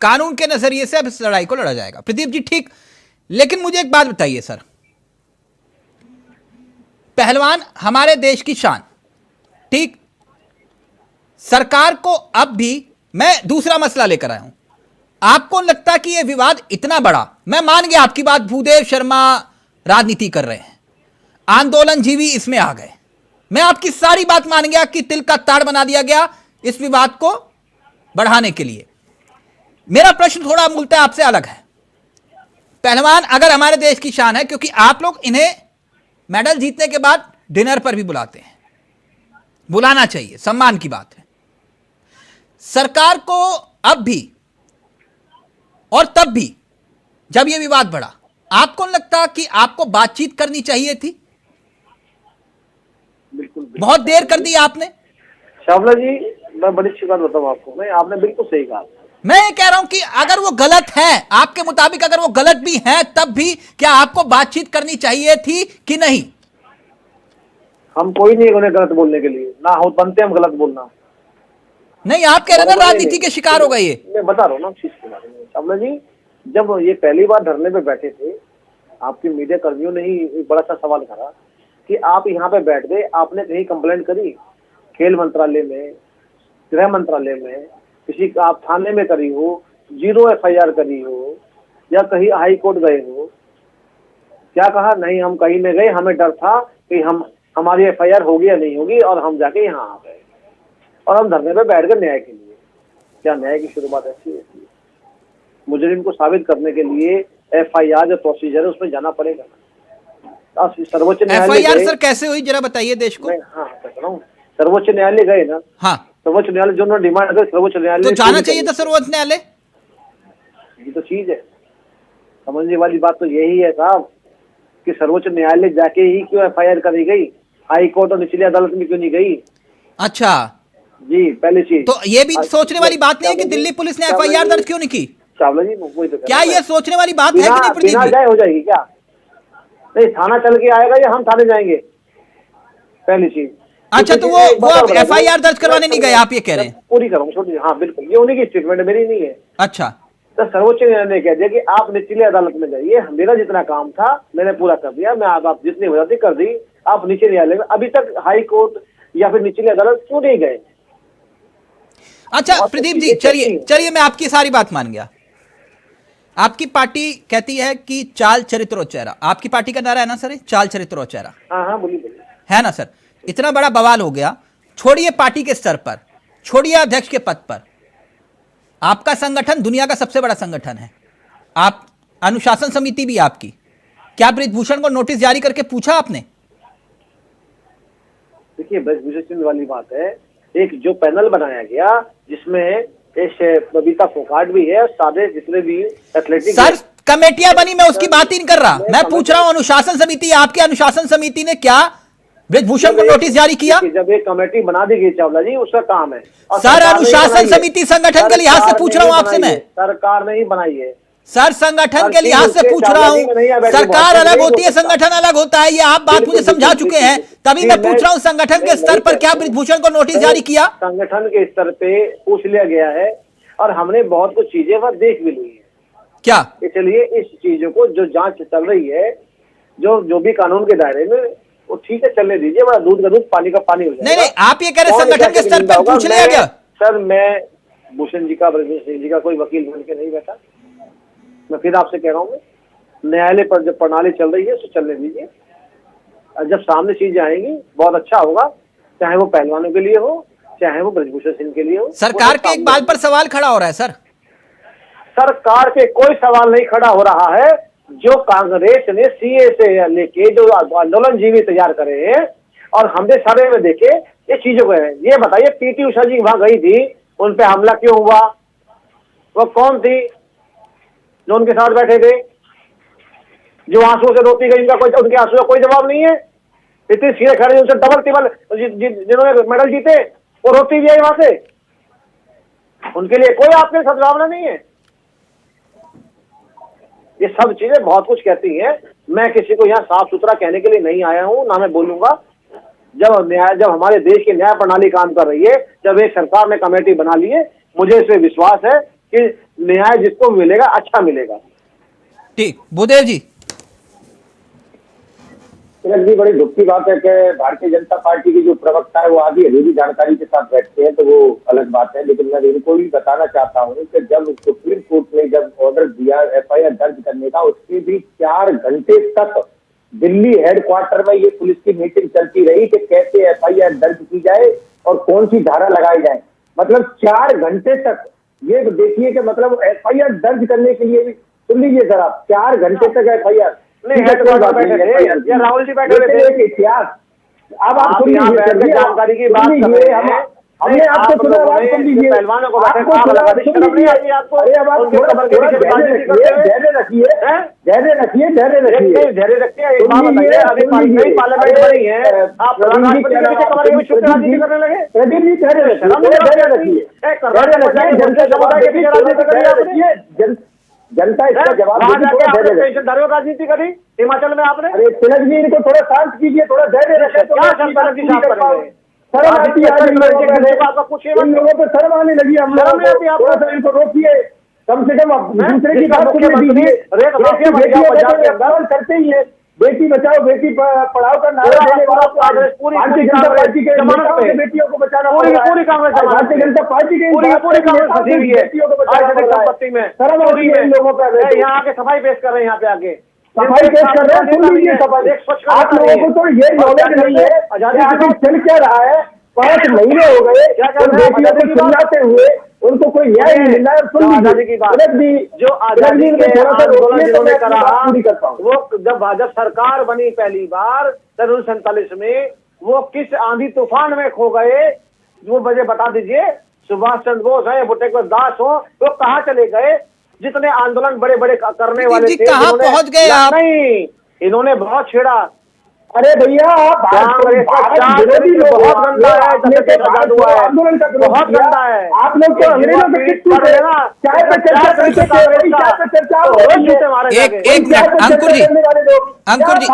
कानून के नजरिए से अब इस लड़ाई को लड़ा जाएगा। प्रदीप जी ठीक, लेकिन मुझे एक बात बताइए सर, पहलवान हमारे देश की शान, ठीक, सरकार को अब भी, मैं दूसरा मसला लेकर आया हूं, आपको लगता कि यह विवाद इतना बड़ा, मैं मान गया आपकी बात, भूदेव शर्मा राजनीति कर रहे हैं, आंदोलनजीवी इसमें आ गए, मैं आपकी सारी बात मान गया कि तिल का ताड़ बना दिया गया इस विवाद को बढ़ाने के लिए। मेरा प्रश्न थोड़ा मूलतः आपसे अलग है। पहलवान अगर हमारे देश की शान है, क्योंकि आप लोग इन्हें मेडल जीतने के बाद डिनर पर भी बुलाते हैं, बुलाना चाहिए, सम्मान की बात है। सरकार को अब भी और तब भी जब यह विवाद बढ़ा, आपको नहीं लगता कि आपको बातचीत करनी चाहिए थी? बिल्कुल बहुत देर कर दी आपने। चावला जी, मैं बड़ी अच्छी बात बताऊं आपको, मैं आपने बिल्कुल सही कहा। मैं ये कह रहा हूं कि अगर वो गलत है, आपके मुताबिक अगर वो गलत भी है, तब भी क्या आपको बातचीत करनी चाहिए थी कि नहीं? हम कोई नहीं उन्हें गलत बोलने के लिए, ना हो बनते हम गलत बोलना। नहीं, आप कह रहे थे राजनीति के शिकार हो गए। ये मैं बता रहा हूँ ना उस चीज के बारे में। चावला जी, जब ये पहली बार धरने पे बैठे थे, आपके मीडिया कर्मियों ने ही एक बड़ा सा सवाल करा कि आप यहाँ पे बैठ गए, आपने कहीं कंप्लेंट करी खेल मंत्रालय में, गृह मंत्रालय में, किसी का आप थाने में करी हो, 0 FIR करी हो, या कहीं हाई कोर्ट गए हो? क्या कहा? नहीं, हम कहीं नहीं गए, हमें डर था कि हमारी FIR होगी या नहीं होगी, और हम जाके यहाँ आ गए और हम धरने पे बैठ गए न्याय के लिए। क्या न्याय की शुरुआत ऐसी होती है? मुजरिम को साबित करने के लिए FIR जो प्रोसीजर है उसमें जाना पड़ेगा। सर्वोच्च न्यायालय FIR सर कैसे हुई, जरा बताइए देश को। हाँ, बता रहा हूँ, सर्वोच्च न्यायालय गए ना। हाँ, सर्वोच्च न्यायालय जो उन्होंने डिमांड कर, सर्वोच्च न्यायालय तो जाना चाहिए था सर्वोच्च न्यायालय। ये तो चीज है, समझने वाली बात तो यही है साहब कि सर्वोच्च न्यायालय जाके ही क्यों FIR करी गई, हाई कोर्ट और निचली अदालत में क्यों नहीं गई? अच्छा जी, पहली चीज तो ये भी सोचने वाली बात नहीं है कि दिल्ली पुलिस ने FIR दर्ज क्यों नहीं की? चावला जी, वही तो क्या ये सोचने वाली बात है कि नहीं प्रदीप बिना जी? जाए हो जाएगी क्या? नहीं, थाना चल के आएगा या हम थाने जाएंगे? पहली चीज। अच्छा, तो वो अब FIR दर्ज करवाने नहीं गए, आप ये कह रहे हैं? पूरी करूंगा, छोटी। हाँ बिल्कुल, ये उन्हीं की स्टेटमेंट, मेरी नहीं है। अच्छा, तो सर्वोच्च न्यायालय ने कह दिया कि आप निचली अदालत में जाइए, मेरा जितना काम था मैंने पूरा कर दिया, मैं आप जितनी वजह कर दी, आप नीचे न्यायालय में। अभी तक हाई कोर्ट या फिर निचली अदालत क्यों नहीं गए? अच्छा प्रदीप जी, चलिए मैं आपकी सारी बात मान गया। आपकी पार्टी कहती है कि चाल चरित्र चेहरा, आपकी पार्टी का नारा है ना सर, चाल चरित्र चेहरा। हाँ हाँ, बोलिए बोलिए। है ना सर? इतना बड़ा बवाल हो गया, छोड़िए पार्टी के स्तर पर, छोड़िए अध्यक्ष के पद पर, आपका संगठन दुनिया का सबसे बड़ा संगठन है, आप अनुशासन समिति भी आपकी, क्या ब्रिजभूषण को नोटिस जारी करके पूछा आपने? देखिए, ब्रिजभूषण वाली बात है, एक जो पैनल बनाया गया जिसमें बबीता फोगाट भी है, सारे जितने भी एथलेटिक सर कमेटियां बनी, मैं उसकी बात ही नहीं कर रहा, मैं पूछ रहा हूं अनुशासन समिति, आपकी अनुशासन समिति ने क्या ब्रिजभूषण को नोटिस जारी किया? जब एक कमेटी बना दी गई चावला जी, उसका काम है। सर अनुशासन समिति संगठन के लिहाज से पूछ रहा हूं आपसे मैं। सरकार ने ही बनाई है सर, संगठन के लिहाज से पूछ रहा हूं, सरकार अलग होती है, संगठन अलग होता है, ये आप बात मुझे समझा चुके हैं, तभी मैं पूछ रहा हूं संगठन के स्तर पर क्या ब्रिजभूषण को नोटिस जारी किया? संगठन के स्तर पे पूछ लिया गया है और हमने बहुत कुछ चीजें वह देख भी ली है। क्या? इसलिए इस चीजों को जो जांच चल रही है, जो भी कानून के दायरे में, वो ठीक है, चलने दीजिए, बड़ा दूध का दूध पानी का पानी हो जाएगा। नहीं, आप ये कह रहे संगठन के स्तर पर पूछ लिया गया? सर, मैं भूषण जी का, ब्रिजभूषण जी का कोई वकील बन के नहीं बैठा। मैं फिर आपसे कह रहा हूँ, न्यायालय पर जब प्रणाली चल रही है तो चलने दीजिए, और जब सामने चीजें आएंगी बहुत अच्छा होगा, चाहे वो पहलवानों के लिए हो, चाहे वो ब्रिजभूषण सिंह के लिए हो। सरकार के एक बात पर सवाल खड़ा हो रहा है सर। सरकार पे कोई सवाल नहीं खड़ा हो रहा है। जो कांग्रेस ने CA से लेके जो आंदोलन जीवी तैयार करे हैं, और हमने सारे में देखे ये चीजों को है। ये बताइए, PT उषा जी वहां गई थी, उन पे हमला क्यों हुआ? वो कौन थी जो उनके साथ बैठे थे, जो आंसुओं से रोती गई? उनके आंसुओं का कोई जवाब नहीं है। इतनी सीधे खड़े, उनसे डबल टिबल जिन्होंने मेडल जीते वो रोती भी है वहां से, उनके लिए कोई आपके सद्भावना नहीं है। ये सब चीजें बहुत कुछ कहती हैं। मैं किसी को यहाँ साफ सुथरा कहने के लिए नहीं आया हूँ, ना मैं बोलूंगा। जब हमारे देश की न्याय प्रणाली काम कर रही है, जब एक सरकार ने कमेटी बना ली है, मुझे इसमें विश्वास है कि न्याय जिसको मिलेगा अच्छा मिलेगा। ठीक, भूदेव जी। जी, बड़ी दुख की बात है कि भारतीय जनता पार्टी की जो प्रवक्ता है वो आधी अधूरी जानकारी के साथ बैठते हैं, तो वो अलग बात है। लेकिन मैं इनको भी बताना चाहता हूँ कि जब सुप्रीम कोर्ट ने जब ऑर्डर दिया FIR दर्ज करने का, उसके भी 4 घंटे तक दिल्ली हेडक्वार्टर में ये पुलिस की मीटिंग चलती रही कि कैसे FIR दर्ज की जाए और कौन सी धारा लगाई जाए। मतलब 4 घंटे तक। ये देखिए कि मतलब FIR दर्ज करने के लिए भी सुन लीजिए सर, आप 4 घंटे तक FIR नहीं, हेडक्वार्टर बैठे थे, ये राहुल जी बैठे थे। एक इतिहास। अब आप आप सुन यहाँ लीजिए बैठ के जानकारी की बात कर रहे हैं। हमने आपको सुना, बात सुन लीजिए। पहलवानों को बैठे आपको सुना, सुन लीजिए। अरे अब आप उनके कमर के पीछे राजनीति करते हुए धैर्य रखिए, धैर्य रखिए, धैर्य रखिए, धैर्य रखिए। एक बात बताइए, अभी नई पार्लियामेंट बनी है, आप प्रधानमंत्री के पीछे कमर के पीछे राजनीति करने लगे? प्रदीप जी धैर्य रखिए, धैर्य रखिए, जनता समुदाय के पीछे राजनीति करिए। जनता इसका जवाब वहां जाके आपने पेंशनधारियों राजनीति करी हिमाचल में आपने? अरे तिलक जी, इनको थोड़ा शांत कीजिए, थोड़ा धैर्य रखें। क्या शर्म की शांत करेंगे? शर्म आती है इन लोगों पे, शर्म आने लगी। हम लोग थोड़ा सा इनको रोकिए, कम से कम दूसरे की बात सुनने दीजिए। करते ही है, बेटी बचाओ बेटी पढ़ाओ का नारा देने वाला भारतीय जनता पार्टी के बेटियों को बचाना, पूरी कांग्रेस, भारतीय जनता पार्टी के पूरी कांग्रेस फंसी हुई है बेटियों को बचाना संपत्ति में। शर्म आती है इन लोगों का। यहाँ आके सफाई पेश कर रहे हैं, यहाँ पे आके सफाई पेश कर रहे हैं, सुन लीजिए सफाई। आप लोगों को तो ये नॉलेज नहीं है आजादी चल क्या रहा है। 5 महीने हो गए उन बेटियों को चिल्लाते हुए, उनको कोई न्याय नहीं मिल रहा है। सुन लीजिए जो आजादी के आंदोलन जिन्होंने करा, पूरी करता हूँ। वो जब सरकार बनी पहली बार 1947 में, वो किस आंधी तूफान में खो गए, वो मुझे बता दीजिए। सुभाष चंद्र बोस है, भुट्टेश्वर दास हो, तो कहाँ चले गए? जितने आंदोलन बड़े बड़े करने वाले थे, कहाँ पहुंच गए आप? नहीं, इन्होंने बहुत छेड़ा। अरे भैया, विरोधी लोग बहुत गंदा है, आंदोलन का बहुत गंदा है। आप लोग तो अंग्रेजों से किस चीज है ना, चाय पे चर्चा करते थे, चाय पे चर्चा। एक मिनट अंकुर जी, अंकुर जी,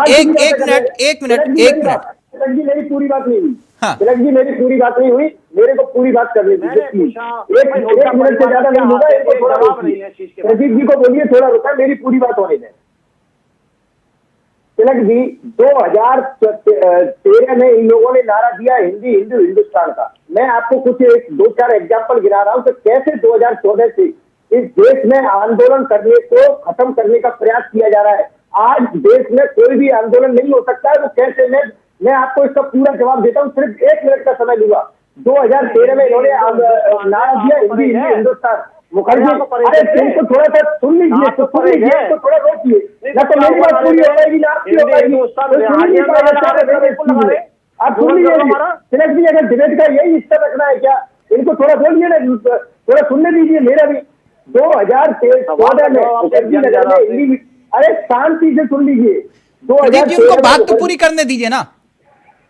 एक मिनट तिलक जी मेरी पूरी बात नहीं हुई। हाँ। तिलक जी मेरी पूरी बात नहीं हुई, मेरे को पूरी बात करनी थी। एक मिनट से ज्यादा नहीं होगा, इनको थोड़ा रोकिए। प्रदीप जी को बोलिए थोड़ा रुका, मेरी पूरी बात होने दें। तिलक जी, 2013 में इन लोगों ने नारा दिया हिंदी हिंदू हिंदुस्तान का। मैं आपको कुछ 2-4 एग्जाम्पल गिना रहा हूं कि कैसे 2014 से इस देश में आंदोलन करने को खत्म करने का प्रयास किया जा रहा है। आज देश में कोई भी आंदोलन नहीं हो सकता है, वो कैसे मैं आपको इसका पूरा जवाब देता हूँ, सिर्फ 1 मिनट का समय लूंगा। 2013 में इन्होंने नारा दिया हिंदी हिंदी हिंदुस्तान। मुखर्जी, अरे इनको थोड़ा सा सुन लीजिए, तो सुन लीजिए, तो थोड़ा रोकिए, ना तो मेरी बात पूरी हो पाएगी ना आपकी हो पाएगी। आप सुन लीजिए तिलक जी, अगर डिबेट का यही हिस्सा रखना है क्या, इनको थोड़ा बोलिए ना, थोड़ा सुनने दीजिए मेरा भी। 2014 में मुखर्जी नगर में हिंदी, अरे शांति से सुन लीजिए। 2014 बात तो पूरी करने दीजिए ना।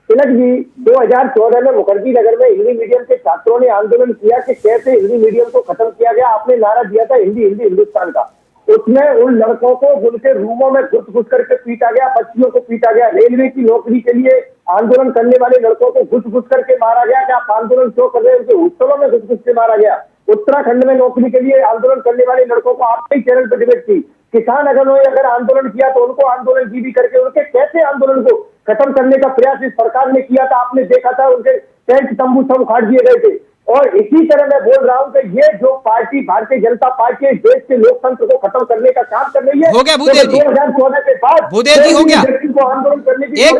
तिलक जी, 2014 में मुखर्जी नगर में हिंदी मीडियम के छात्रों ने आंदोलन किया कि कैसे हिंदी मीडियम को खत्म किया गया। आपने नारा दिया था हिंदी हिंदी हिंदुस्तान का। उसमें उन लड़कों को उनके रूमों में घुस घुस करके पीटा गया, बच्चियों को पीटा गया। रेलवे की नौकरी के लिए आंदोलन करने वाले लड़कों को घुस घुस करके मारा गया कि आप आंदोलन क्यों कर रहे हैं, उनके हॉस्टलों में घुस घुस के मारा गया। उत्तराखंड में नौकरी के लिए आंदोलन करने वाले लड़कों को आपने चैनल पर डिबेट की। किसान अगर आंदोलन किया तो उनको आंदोलन जीवी करके उनके कैसे आंदोलन को खत्म करने का प्रयास इस सरकार ने किया था, आपने देखा था। उनके टेंट तंबू सब उखाड़ दिए गए थे। और इसी तरह मैं बोल रहा हूं कि ये जो पार्टी भारतीय जनता पार्टी देश के लोकतंत्र को खत्म करने का काम कर रही है। हो गया भूदेव जी, 2014 के बाद भूदेव जी हो गया। आंदोलन करने की एक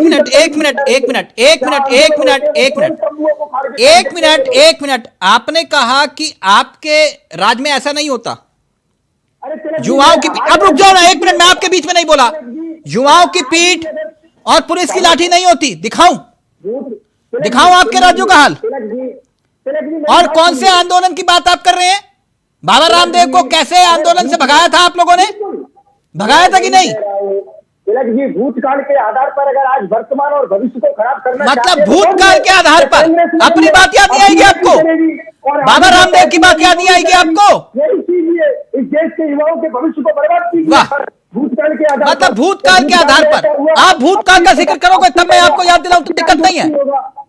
मिनट आपने कहा कि आपके राज में ऐसा नहीं होता। युवाओं की, अब रुक जाओ ना 1 मिनट, मैं आपके बीच में नहीं बोला। युवाओं की पीठ और पुलिस की लाठी नहीं होती। दिखाऊं आपके राज्यों का हाल। और कौन से आंदोलन की बात आप कर रहे हैं? बाबा रामदेव को कैसे आंदोलन से भगाया था आप लोगों ने? भगाया था कि नहीं? तिलक जी, भूतकाल के आधार पर अगर आज वर्तमान और भविष्य को खराब करना, मतलब भूतकाल के आधार पर अपनी बात याद नहीं आएगी आपको? बाबा रामदेव की बात याद नहीं आएगी आपको? यही कीजिए, इस देश के युवाओं के भविष्य को बर्बाद कीजिए। वाह, भूतकाल के आधार, मतलब भूतकाल के आधार पर आप भूतकाल का जिक्र करोगे तब मैं आपको याद दिलाऊं तो दिक्कत नहीं है।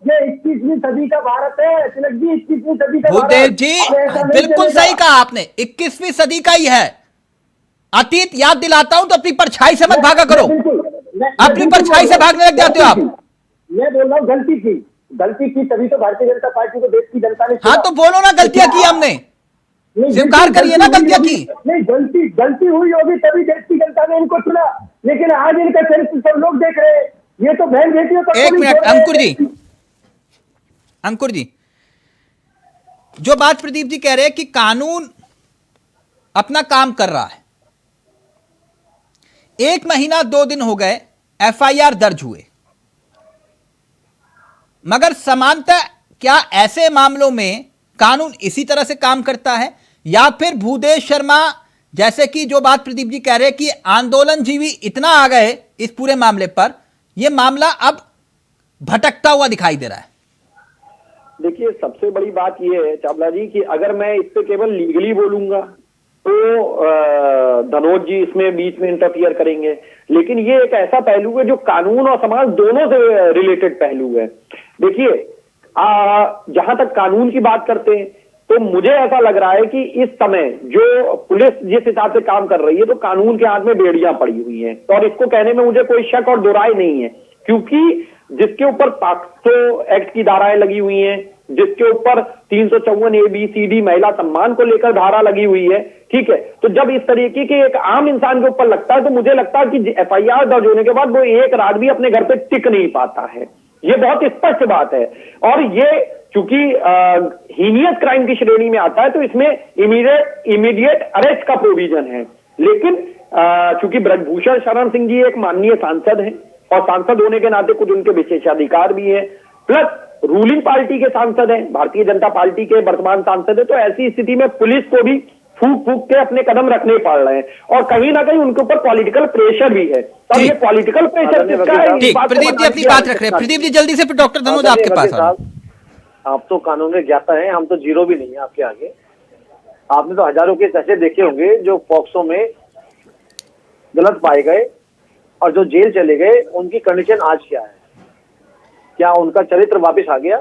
ये 21वीं सदी का भारत है तिलक जी, 21वीं सदी का भूदेव जी बिल्कुल सही कहा आपने, 21वीं सदी का ही है। अतीत याद दिलाता हूं तो अपनी परछाई से मत भागा करो। अपनी परछाई से भागने लग जाते हो आप। मैं बोल रहा हूँ गलती की तभी तो भारतीय जनता पार्टी को देश की जनता ने। हाँ तो बोलो ना, गलतियां की हमने, स्वीकार करिए ना गलतियां की। नहीं, गलती हुई होगी तभी देश की जनता ने इनको चुना, लेकिन आज इनका चरित्र सब लोग देख रहे हैं। ये तो बहन बेटियों का। एक मिनट अंकुर जी, जो बात प्रदीप जी कह रहे हैं कि कानून अपना काम कर रहा है, 1 महीना 2 दिन हो गए एफआईआर दर्ज हुए, मगर समानतः क्या ऐसे मामलों में कानून इसी तरह से काम करता है, या फिर भूदेव शर्मा जैसे कि जो बात प्रदीप जी कह रहे हैं कि आंदोलनजीवी इतना आ गए इस पूरे मामले पर, यह मामला अब भटकता हुआ दिखाई दे रहा है? देखिए, सबसे बड़ी बात यह है चावला जी कि अगर मैं इस पे केवल लीगली बोलूंगा तो धनोज जी इसमें बीच में इंटरफियर करेंगे, लेकिन ये एक ऐसा पहलू है जो कानून और समाज दोनों से रिलेटेड पहलू है। देखिए, जहां तक कानून की बात करते हैं तो मुझे ऐसा लग रहा है कि इस समय जो पुलिस जिस हिसाब से काम कर रही है तो कानून के हाथ में बेड़ियां पड़ी हुई हैं, और इसको कहने में मुझे कोई शक और दुराय नहीं है, क्योंकि जिसके ऊपर पॉक्सो एक्ट की धाराएं लगी हुई हैं, जिसके ऊपर 354 ABCD महिला सम्मान को लेकर धारा लगी हुई है, ठीक है, तो जब इस तरीके के एक आम इंसान के ऊपर लगता है तो मुझे लगता है कि FIR दर्ज होने के बाद वो एक रात भी अपने घर पे टिक नहीं पाता है। ये बहुत स्पष्ट बात है, और ये चूंकि हीनियस क्राइम की श्रेणी में आता है तो इसमें इमीडिएट अरेस्ट का प्रोविजन है। लेकिन चूंकि ब्रजभूषण शरण सिंह जी एक माननीय सांसद हैं और सांसद होने के नाते कुछ उनके विशेषाधिकार भी हैं, प्लस रूलिंग पार्टी के सांसद हैं, भारतीय जनता पार्टी के वर्तमान सांसद है, तो ऐसी स्थिति में पुलिस को भी फूक फूक के अपने कदम रखने पड़ रहे हैं, और कहीं ना कहीं उनके ऊपर पॉलिटिकल प्रेशर भी है। अब ये पॉलिटिकल प्रेशर किसका है? ठीक, प्रदीप जी अपनी बात रख रहे हैं। प्रदीप जी जल्दी से, फिर डॉक्टर धनोज आपके पास आ। आप तो कानून में ज्ञाता हैं, हम तो जीरो भी नहीं है आपके आगे। आपने तो हजारों केस ऐसे देखे होंगे जो पॉक्सो में गलत पाए गए और जो जेल चले गए, उनकी कंडीशन आज क्या है? क्या उनका चरित्र वापस आ गया?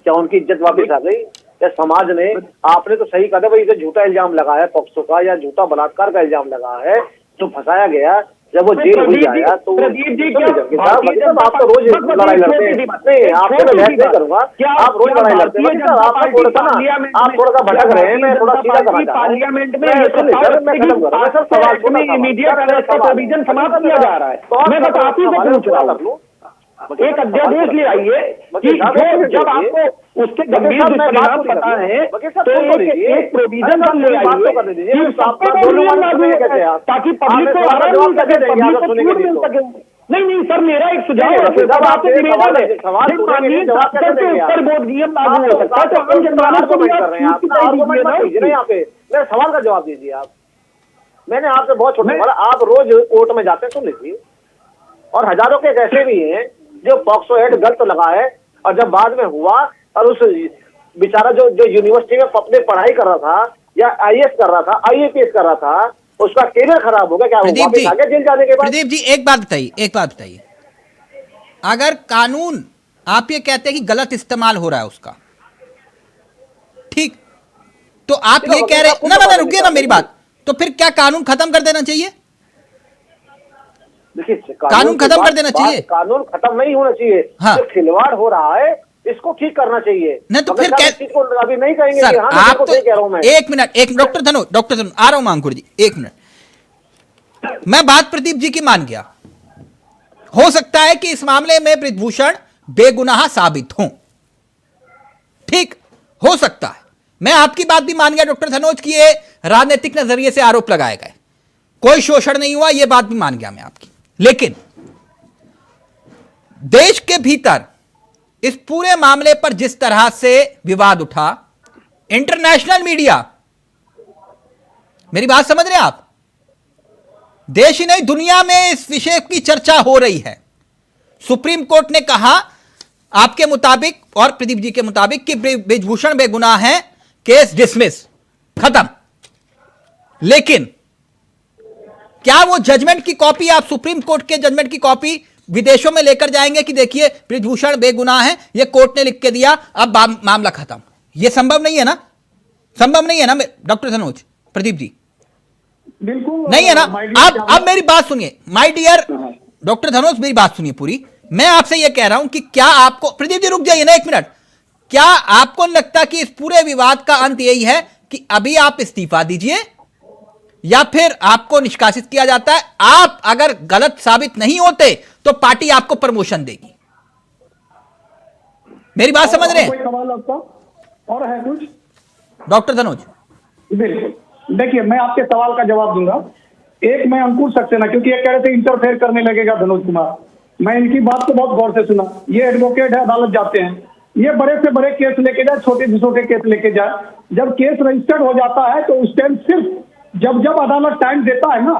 क्या उनकी इज्जत वापस आ गई? या समाज ने, आपने तो सही कहा था भाई, इसे झूठा इल्जाम लगाया पॉक्सो का या झूठा बलात्कार का इल्जाम लगा है, जो फंसाया गया, जब वो जेल हो जाएगा तो आप तो रोज लड़ाई लड़ते हैं। नहीं, आपको मैं बहस नहीं करूंगा, आप रोज लड़ाई लड़ते हैं। आप थोड़ा सा ना, आप थोड़ा सा भटक रहे हैं, मैं थोड़ा सीधा करना चाहता हूँ। पार्लियामेंट में सवाल सुनिए, इमीडिएट अरेस्ट का प्रोविजन समाप्त किया जा रहा है। मैं बस आप ही से पूछ रहा हूँ, एक अध्यादेश ले आइए कि जब आपको उसके गंभीर दुष्परिणाम पता है तो एक प्रोविजन हम ले आइए ताकि पब्लिक को आराम मिल सके, पब्लिक को छूट मिल सके। नहीं सर, मेरा एक सुझाव है, आपसे निवेदन है, माननीय सांसद के ऊपर बोध नियम लागू हो सकता है, तो हम जनमानस को भी यहाँ पे मेरे सवाल का जवाब दीजिए आप। मैंने आपसे बहुत छोटा सवाल, आप रोज कोर्ट में जाते हैं, सुन लीजिए, और हजारों के ऐसे भी हैं जो पॉक्सो एक्ट गलत लगा है, और जब बाद में हुआ और उस बेचारा जो यूनिवर्सिटी में अपने पढ़ाई कर रहा था या IAS कर रहा था, IAPS कर रहा था, उसका करियर खराब हो गया, क्या वो वापस आ गया जेल जाने के बाद? प्रदीप जी एक बात बताइए, अगर कानून आप ये कहते हैं कि गलत इस्तेमाल हो रहा है उसका, ठीक, तो आप ये कह रहे ना, रुकिए ना मेरी बात, तो फिर क्या कानून खत्म कर देना चाहिए? देखिए, कानून खत्म कर देना चाहिए। कानून खत्म नहीं होना चाहिए। हाँ। जो खिलवाड़ हो रहा है इसको ठीक करना चाहिए। नहीं तो फिर को अभी नहीं कहेंगे सर, कि हाँ, आप तो कह रहा हूं मैं। एक मिनट डॉक्टर धनोज आ रहा हूं मांगुर जी, एक मिनट। मैं बात प्रदीप जी की मान गया, हो सकता है कि इस मामले में ब्रजभूषण बेगुनाह साबित हों, ठीक, हो सकता है। मैं आपकी बात भी मान गया डॉक्टर धनोज की ये राजनीतिक नजरिए से आरोप लगाए गए, कोई शोषण नहीं हुआ, यह बात भी मान गया मैं आपकी। लेकिन देश के भीतर इस पूरे मामले पर जिस तरह से विवाद उठा, इंटरनेशनल मीडिया, मेरी बात समझ रहे हैं आप, देश ही नहीं दुनिया में इस विषय की चर्चा हो रही है। सुप्रीम कोर्ट ने कहा आपके मुताबिक और प्रदीप जी के मुताबिक कि ब्रजभूषण बेगुनाह है, केस डिसमिस, खत्म। लेकिन क्या वो जजमेंट की कॉपी, आप सुप्रीम कोर्ट के जजमेंट की कॉपी विदेशों में लेकर जाएंगे कि देखिए ब्रजभूषण बेगुनाह है, ये कोर्ट ने लिख के दिया, अब मामला खत्म? ये संभव नहीं है ना, संभव नहीं है ना डॉक्टर धनोज, प्रदीप जी? बिल्कुल नहीं है ना। अब मेरी बात सुनिए माय डियर डॉक्टर धनोज, मेरी बात सुनिए पूरी। मैं आपसे यह कह रहा हूं कि क्या आपको, प्रदीप जी रुक जाइए ना एक मिनट, क्या आपको लगता कि इस पूरे विवाद का अंत यही है कि अभी आप इस्तीफा दीजिए या फिर आपको निष्कासित किया जाता है? आप अगर गलत साबित नहीं होते तो पार्टी आपको प्रमोशन देगी। मेरी बात समझ रहे हैं? कोई सवाल आपका और है कुछ? डॉक्टर धनोज बिल्कुल, देखिए मैं आपके सवाल का जवाब दूंगा। एक मैं अंकुर सक्सेना, क्योंकि ये कह रहे थे इंटरफेयर करने लगेगा धनोज कुमार। मैं इनकी बात को बहुत गौर से सुना। ये एडवोकेट है, अदालत जाते हैं, ये बड़े से बड़े केस लेके जाए, छोटे से छोटे केस लेके जाए, जब केस रजिस्टर्ड हो जाता है तो उस टाइम सिर्फ जब जब अदालत टाइम देता है ना,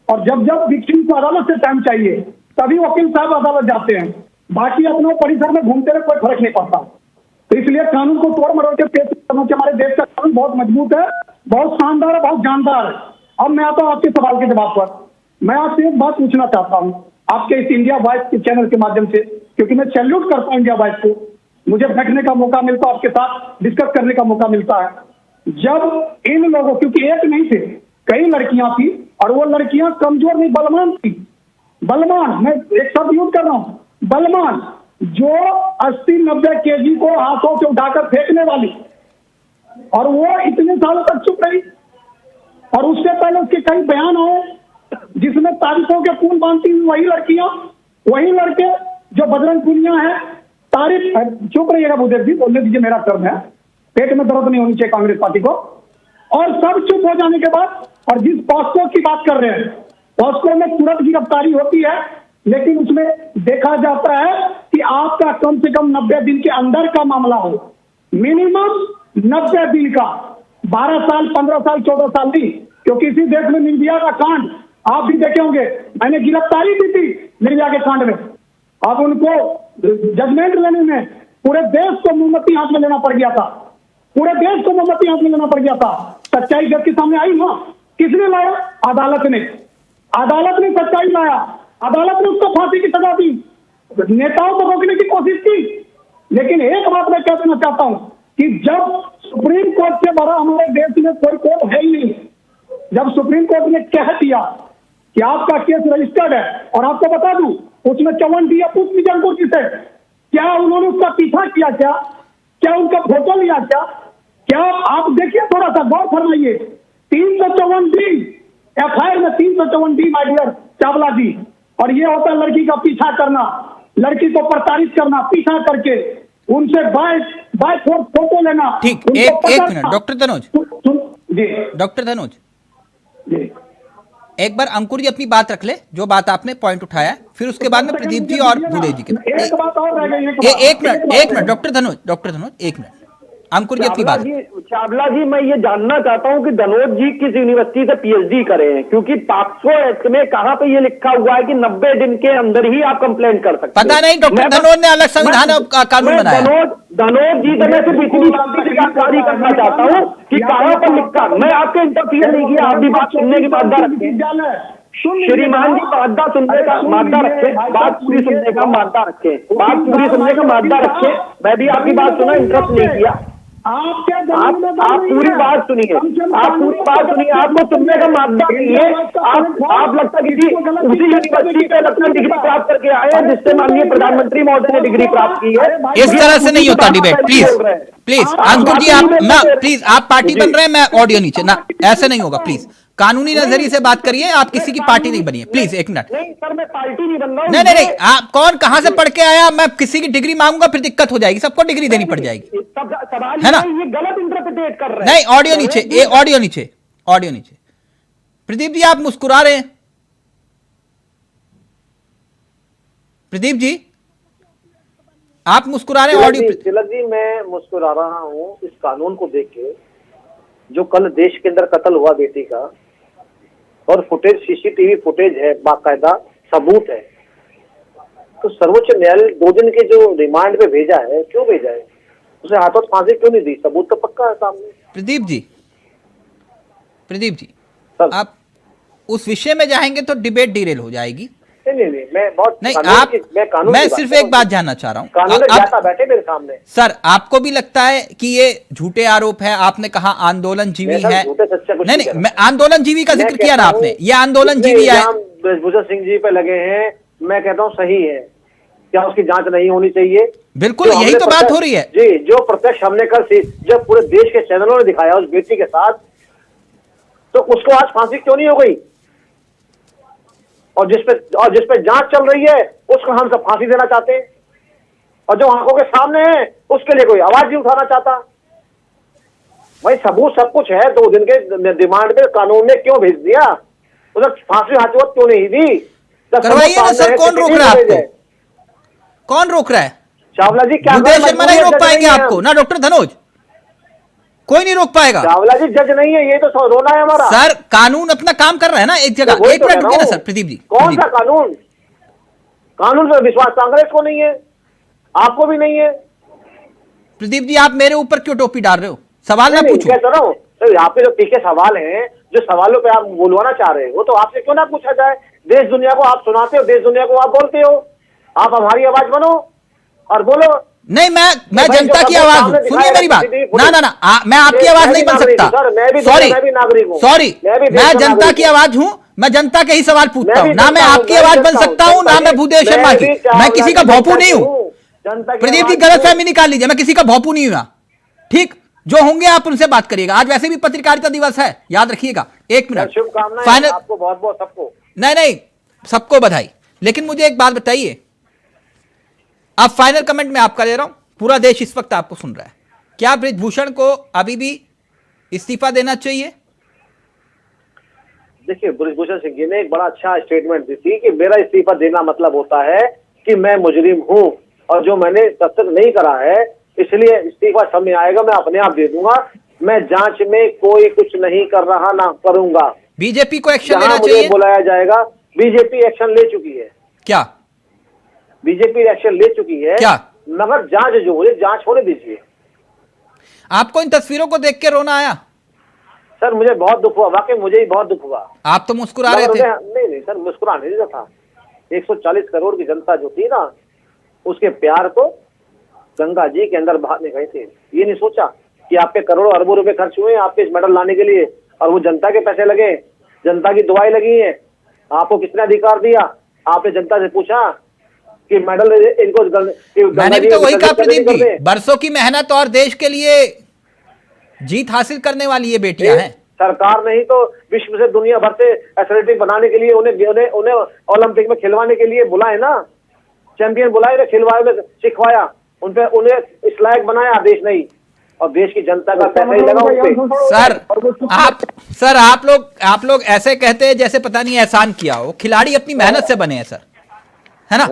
और जब जब विक्टिम को अदालत से टाइम चाहिए तभी वकील साहब अदालत जाते हैं। बाकी अपने परिसर में घूमते रहे कोई फर्क नहीं पड़ता। तो इसलिए कानून को तोड़ मरोड़ के पेश करना चाहिए। हमारे देश का कानून बहुत मजबूत है, बहुत शानदार है, बहुत जानदार है। अब मैं आता हूँ आपके सवाल के जवाब पर। मैं आपसे एक बात पूछना चाहता हूँ आपके इस इंडिया वॉइस के चैनल के माध्यम से, क्योंकि मैं सैल्यूट करता हूँ इंडिया वॉइस को। मुझे बैठने का मौका मिलता है, आपके साथ डिस्कस करने का मौका मिलता है। जब इन लोगों, क्योंकि एक नहीं थे, कई लड़कियां थी, और वो लड़कियां कमजोर नहीं, बलवान थी। बलवान, मैं एक शब्द यूज कर रहा हूँ, बलवान, जो 80-90 केजी को हाथों से उठाकर फेंकने वाली, और वो इतने सालों तक चुप रही। और उससे पहले उसके कई बयान आए जिसमें तारीफों के फूल बांधती हुई वही लड़कियां, वही लड़के जो बजरंग पुनिया है, तारीफ। चुप रहिएगा भूदेव जी, बोलने दीजिए, मेरा टर्म है, पेट में दर्द नहीं होनी चाहिए कांग्रेस पार्टी को। और सब चुप हो जाने के बाद, और जिस पॉस्को की बात कर रहे हैं, पॉस्को में तुरंत गिरफ्तारी होती है, लेकिन उसमें देखा जाता है कि आपका कम से कम 90 दिन के अंदर का मामला हो, मिनिमम 90 दिन का, 12 साल, 15 साल, 14 साल नहीं। क्योंकि इसी देश में निर्भया का कांड आप भी देखे होंगे, मैंने गिरफ्तारी दी थी निर्भया के कांड में। अब उनको जजमेंट लेने में पूरे देश को मोमबत्ती हाथ में लेना पड़ गया था, पूरे देश को मोमबत्ती हाथ में लेना पड़ गया था। सच्चाई जब के सामने आई ना, किसने लाया? अदालत ने। अदालत ने सच्चाई लाया, अदालत ने उसको फांसी की सजा दी। नेताओं को रोकने की कोशिश की, लेकिन एक बात मैं कह देना चाहता हूं कि जब सुप्रीम कोर्ट से बड़ा हमारे देश में कोई कोर्ट है ही नहीं, जब सुप्रीम कोर्ट ने कह दिया कि आपका केस रजिस्टर्ड है, और आपको बता दूं उसमें 54D पूछ लीजिए अंकुर जी से, क्या उन्होंने उसका पीछा किया? क्या उनका फोटो लिया? क्या आप देखिए, थोड़ा सा गौर फरमाइए। 354D FIR में 354D माय डियर चावला जी, और ये होता है लड़की का पीछा करना, लड़की को प्रताड़ित करना, पीछा करके उनसे बाय फोर्स फोटो लेना। ठीक, एक मिनट डॉक्टर धनोज जी, डॉक्टर धनोज जी, एक बार अंकुर जी अपनी बात रख ले, जो बात आपने पॉइंट उठाया, फिर उसके बाद में प्रदीप जी और भूदेव जी के। एक बात और रह गई, एक मिनट डॉक्टर धनोज एक मिनट, अंकुर जी अपनी बात। चावला जी, मैं ये जानना चाहता हूँ कि धनोज जी किस यूनिवर्सिटी से PhD करे हैं, क्योंकि पॉक्सो एक्ट में कहाँ पे ये लिखा हुआ है कि 90 दिन के अंदर ही आप कंप्लेंट कर सकते हैं? पता नहीं, डॉक्टर धनोज ने अलग संविधान कानून बनाया। धनोज जी से मैं सिर्फ इतनी जानकारी करना चाहता हूँ कि कहाँ पर लिखा। मैं आपके इंटरफियर नहीं किया, आप भी बात सुनने की मादा रखें। श्रीमान जी, मादा सुनने का मादा रखें, बात पूरी सुनने का मादा रखें, बात पूरी सुनने का मादा रखें। मैं भी आपकी बात सुना, इंटरप्ट नहीं किया। आप पूरी बात सुनिए, आप पूरी बात सुनिए, आपको सुनने का मामला नहीं है। आप लगता है किसी उसी यूनिवर्सिटी पे लगता डिग्री प्राप्त करके आए हैं जिससे माननीय प्रधानमंत्री महोदय ने डिग्री प्राप्त की है। इस तरह से नहीं होता डिबेट, प्लीज अंकुर जी, आप ना प्लीज, आप पार्टी बन रहे हैं, मैं ऑडियो नीचे ना, ऐसे नहीं होगा। प्लीज कानूनी नजरिए से बात करिए, आप किसी की पार्टी नहीं बनिए, प्लीज एक मिनट। नहीं सर, मैं पार्टी नहीं बन रहा हूं। नहीं, आप कौन कहां से पढ़ के आया? मैं किसी की डिग्री मांगूंगा फिर दिक्कत हो जाएगी, सबको डिग्री देनी पड़ जाएगी, है ना? ये गलत इंटरप्रिटेट कर रहे हैं। नहीं, ऑडियो नीचे। प्रदीप जी आप मुस्कुरा रहे हैं, प्रदीप जी आप मुस्कुरा रहे हैं। ऑडियो तिलक जी, मैं मुस्कुरा रहा हूँ इस कानून को देख के, जो कल देश के अंदर कत्ल हुआ बेटी का, और फुटेज CCTV फुटेज है, बाकायदा सबूत है। तो सर्वोच्च न्यायालय 2 दिन के जो रिमांड पे भेजा है, क्यों भेजा है? उसे हाथों फांसी क्यों नहीं दी? सबूत तो पक्का है सामने। प्रदीप जी आप उस विषय में जाएंगे तो डिबेट डिरेल हो जाएगी। नहीं, मैं बहुत नहीं, मैं सिर्फ एक बात जानना चाह रहा हूँ, कानून बैठे मेरे सामने। सर आपको भी लगता है कि ये झूठे आरोप है? आपने कहा आंदोलनजीवी है, नहीं, मैं आंदोलनजीवी का जिक्र किया ना आपने, ये आंदोलनजीवी है। ब्रजभूषण सिंह जी पे लगे हैं, मैं कहता हूँ सही है, क्या उसकी जांच नहीं होनी चाहिए? बिल्कुल, यही तो बात हो रही है जी। जो प्रत्यक्ष हमने कल जब पूरे देश के चैनलों ने दिखाया उस बेटी के साथ, तो उसको आज फांसी क्यों नहीं हो गई? और जिस पे जांच चल रही है उसको हम सब फांसी देना चाहते हैं, और जो आंखों के सामने है उसके लिए कोई आवाज नहीं उठाना चाहता। भाई सबूत सब कुछ है, 2 दिन के डिमांड में कानून ने क्यों भेज दिया? उधर फांसी हाथवत क्यों नहीं दी? करवाइए ना सर, कौन रोक रहा है आपको? कौन रोक रहा है? चावला जी क्या भूदेव शर्मा नहीं रोक पाएंगे आपको, ना डॉक्टर धनोज, कोई नहीं रोक पाएगा। चावला जी जज नहीं है, ये तो रोना है हमारा। सर कानून अपना काम कर रहा है ना एक जगह। एक मिनट रुकिए ना सर प्रदीप जी। कौन सा कानून? कानून पर विश्वास कांग्रेस को नहीं है, आपको भी नहीं है। प्रदीप जी आप मेरे ऊपर क्यों टोपी डाल रहे हो? सवाल ना पूछो। कहता रहा हूँ तो आपके जो तीखे सवाल हैं, जो सवालों पे आप बोलवाना चाह रहे हो, तो आपसे क्यों ना पूछा जाए? देश दुनिया को आप सुनाते हो, देश दुनिया को आप बोलते हो, आप हमारी आवाज बनो और बोलो। नहीं, मैं जनता की आवाज हूं, सुनिए मेरी बात। ना मैं आपकी आवाज नहीं बन सकता। सॉरी, मैं जनता की आवाज हूं, मैं जनता के ही सवाल पूछता हूं, ना मैं आपकी आवाज बन सकता हूं, ना मैं भूदेव शर्मा की। मैं किसी का भोपू नहीं हूं। प्रदीप जी गलतफहमी निकाल लीजिए, मैं किसी का भोपू नहीं हुआ। ठीक, जो होंगे आप उनसे बात करिएगा। आज वैसे भी पत्रकारिता दिवस है, याद रखिएगा। एक मिनट, शुभकामनाएं आपको, बहुत बहुत सबको। नहीं, सबको बधाई। लेकिन मुझे एक बात बताइए, अब फाइनल कमेंट मैं आपका ले रहा हूं, पूरा देश इस वक्त आपको सुन रहा है। क्या बृजभूषण को अभी भी इस्तीफा देना चाहिए? देखिए, बृजभूषण सिंह जी ने एक बड़ा अच्छा स्टेटमेंट दी थी कि मेरा इस्तीफा देना मतलब होता है कि मैं मुजरिम हूं और जो मैंने तब तक नहीं करा है, इसलिए इस्तीफा समय आएगा मैं अपने आप दे दूंगा। मैं जांच में कोई कुछ नहीं कर रहा, ना करूंगा। बीजेपी को एक्शन लेना मुझे चाहिए, बुलाया जाएगा। बीजेपी एक्शन ले चुकी है। क्या बीजेपी एक्शन ले चुकी है? क्या? मगर जांच जो मुझे जांच होने दीजिए। आपको इन तस्वीरों को देख के रोना आया? सर मुझे बहुत दुख हुआ, वाकई मुझे ही बहुत दुख हुआ। आप तो मुस्कुरा रहे थे। नहीं सर, मुस्कुरा नहीं रहा था। 140 करोड़ की जनता जो थी ना, उसके प्यार को गंगा जी के अंदर बहाने गए थे। ये नहीं सोचा कि आपके करोड़ों अरबों रुपए खर्च हुए आपके इस मेडल लाने के लिए, और वो जनता के पैसे लगे, जनता की दुआएं लगी है। आपको किसने अधिकार दिया? आपने जनता से पूछा कि मेडल इनको? मैंने भी तो वही कहा प्रदीप जी, बरसों की मेहनत और देश के लिए जीत हासिल करने वाली ये बेटियां हैं। सरकार ने ही तो विश्व से, दुनिया भर से एथलेटिक बनाने के लिए, उन्हें ओलंपिक में खिलवाने के लिए बुलाए ना, चैंपियन बुलाए, खिलवाए, सिखवाया, उन्हें इस लायक बनाया। देश नहीं, और देश की जनता का पैसा ही लगा उनपे। सर आप लोग ऐसे कहते हैं जैसे पता नहीं एहसान किया हो। खिलाड़ी अपनी मेहनत से बने हैं सर, है ना,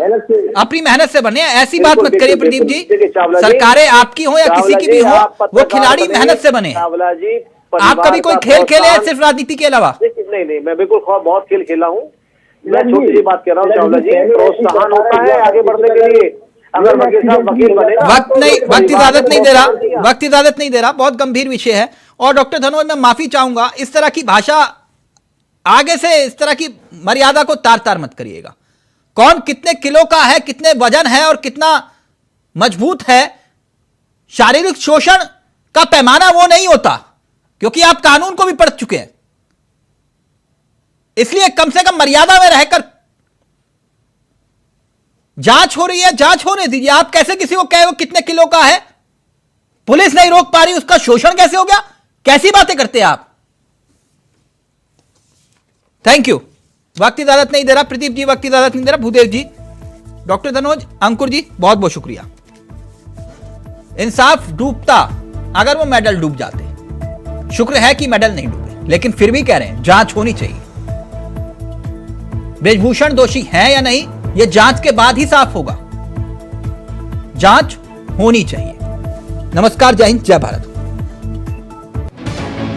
अपनी मेहनत से बने। ऐसी बात मत करिए प्रदीप जी, सरकारें आपकी हो या किसी की भी हो, वो खिलाड़ी मेहनत से बने। आप कभी कोई खेल खेले हैं सिर्फ राजनीति के अलावा? नहीं, मैं बिल्कुल बहुत खेल खेला हूँ। मैं छोटी सी बात कर रहा हूँ चावला जी, प्रोत्साहन होता है आगे बढ़ने के लिए। अगर वकील साहब वकील बनेगा, वक्त इजाजत नहीं दे रहा, बहुत गंभीर विषय है। और डॉक्टर धनोज, मैं माफी चाहूंगा, इस तरह की भाषा आगे से, इस तरह की मर्यादा को तार तार मत करिएगा। कौन कितने किलो का है, कितने वजन है और कितना मजबूत है, शारीरिक शोषण का पैमाना वो नहीं होता, क्योंकि आप कानून को भी पढ़ चुके हैं। इसलिए कम से कम मर्यादा में रहकर जांच हो रही है, जांच होने दीजिए। आप कैसे किसी को कहे वो कितने किलो का है? पुलिस नहीं रोक पा रही, उसका शोषण कैसे हो गया? कैसी बातें करते हैं आप? Thank you. वक्त इजाजत नहीं दे रहा प्रदीप जी, वक्त इजाजत नहीं दे रहा भूदेव जी, डॉक्टर धनोज, अंकुर जी, बहुत बहुत शुक्रिया। इंसाफ डूबता अगर वो मेडल डूब जाते। शुक्र है कि मेडल नहीं डूबे, लेकिन फिर भी कह रहे हैं जांच होनी चाहिए। बृजभूषण दोषी है या नहीं, यह जांच के बाद ही साफ होगा। जांच होनी चाहिए। नमस्कार, जय हिंद, जय भारत।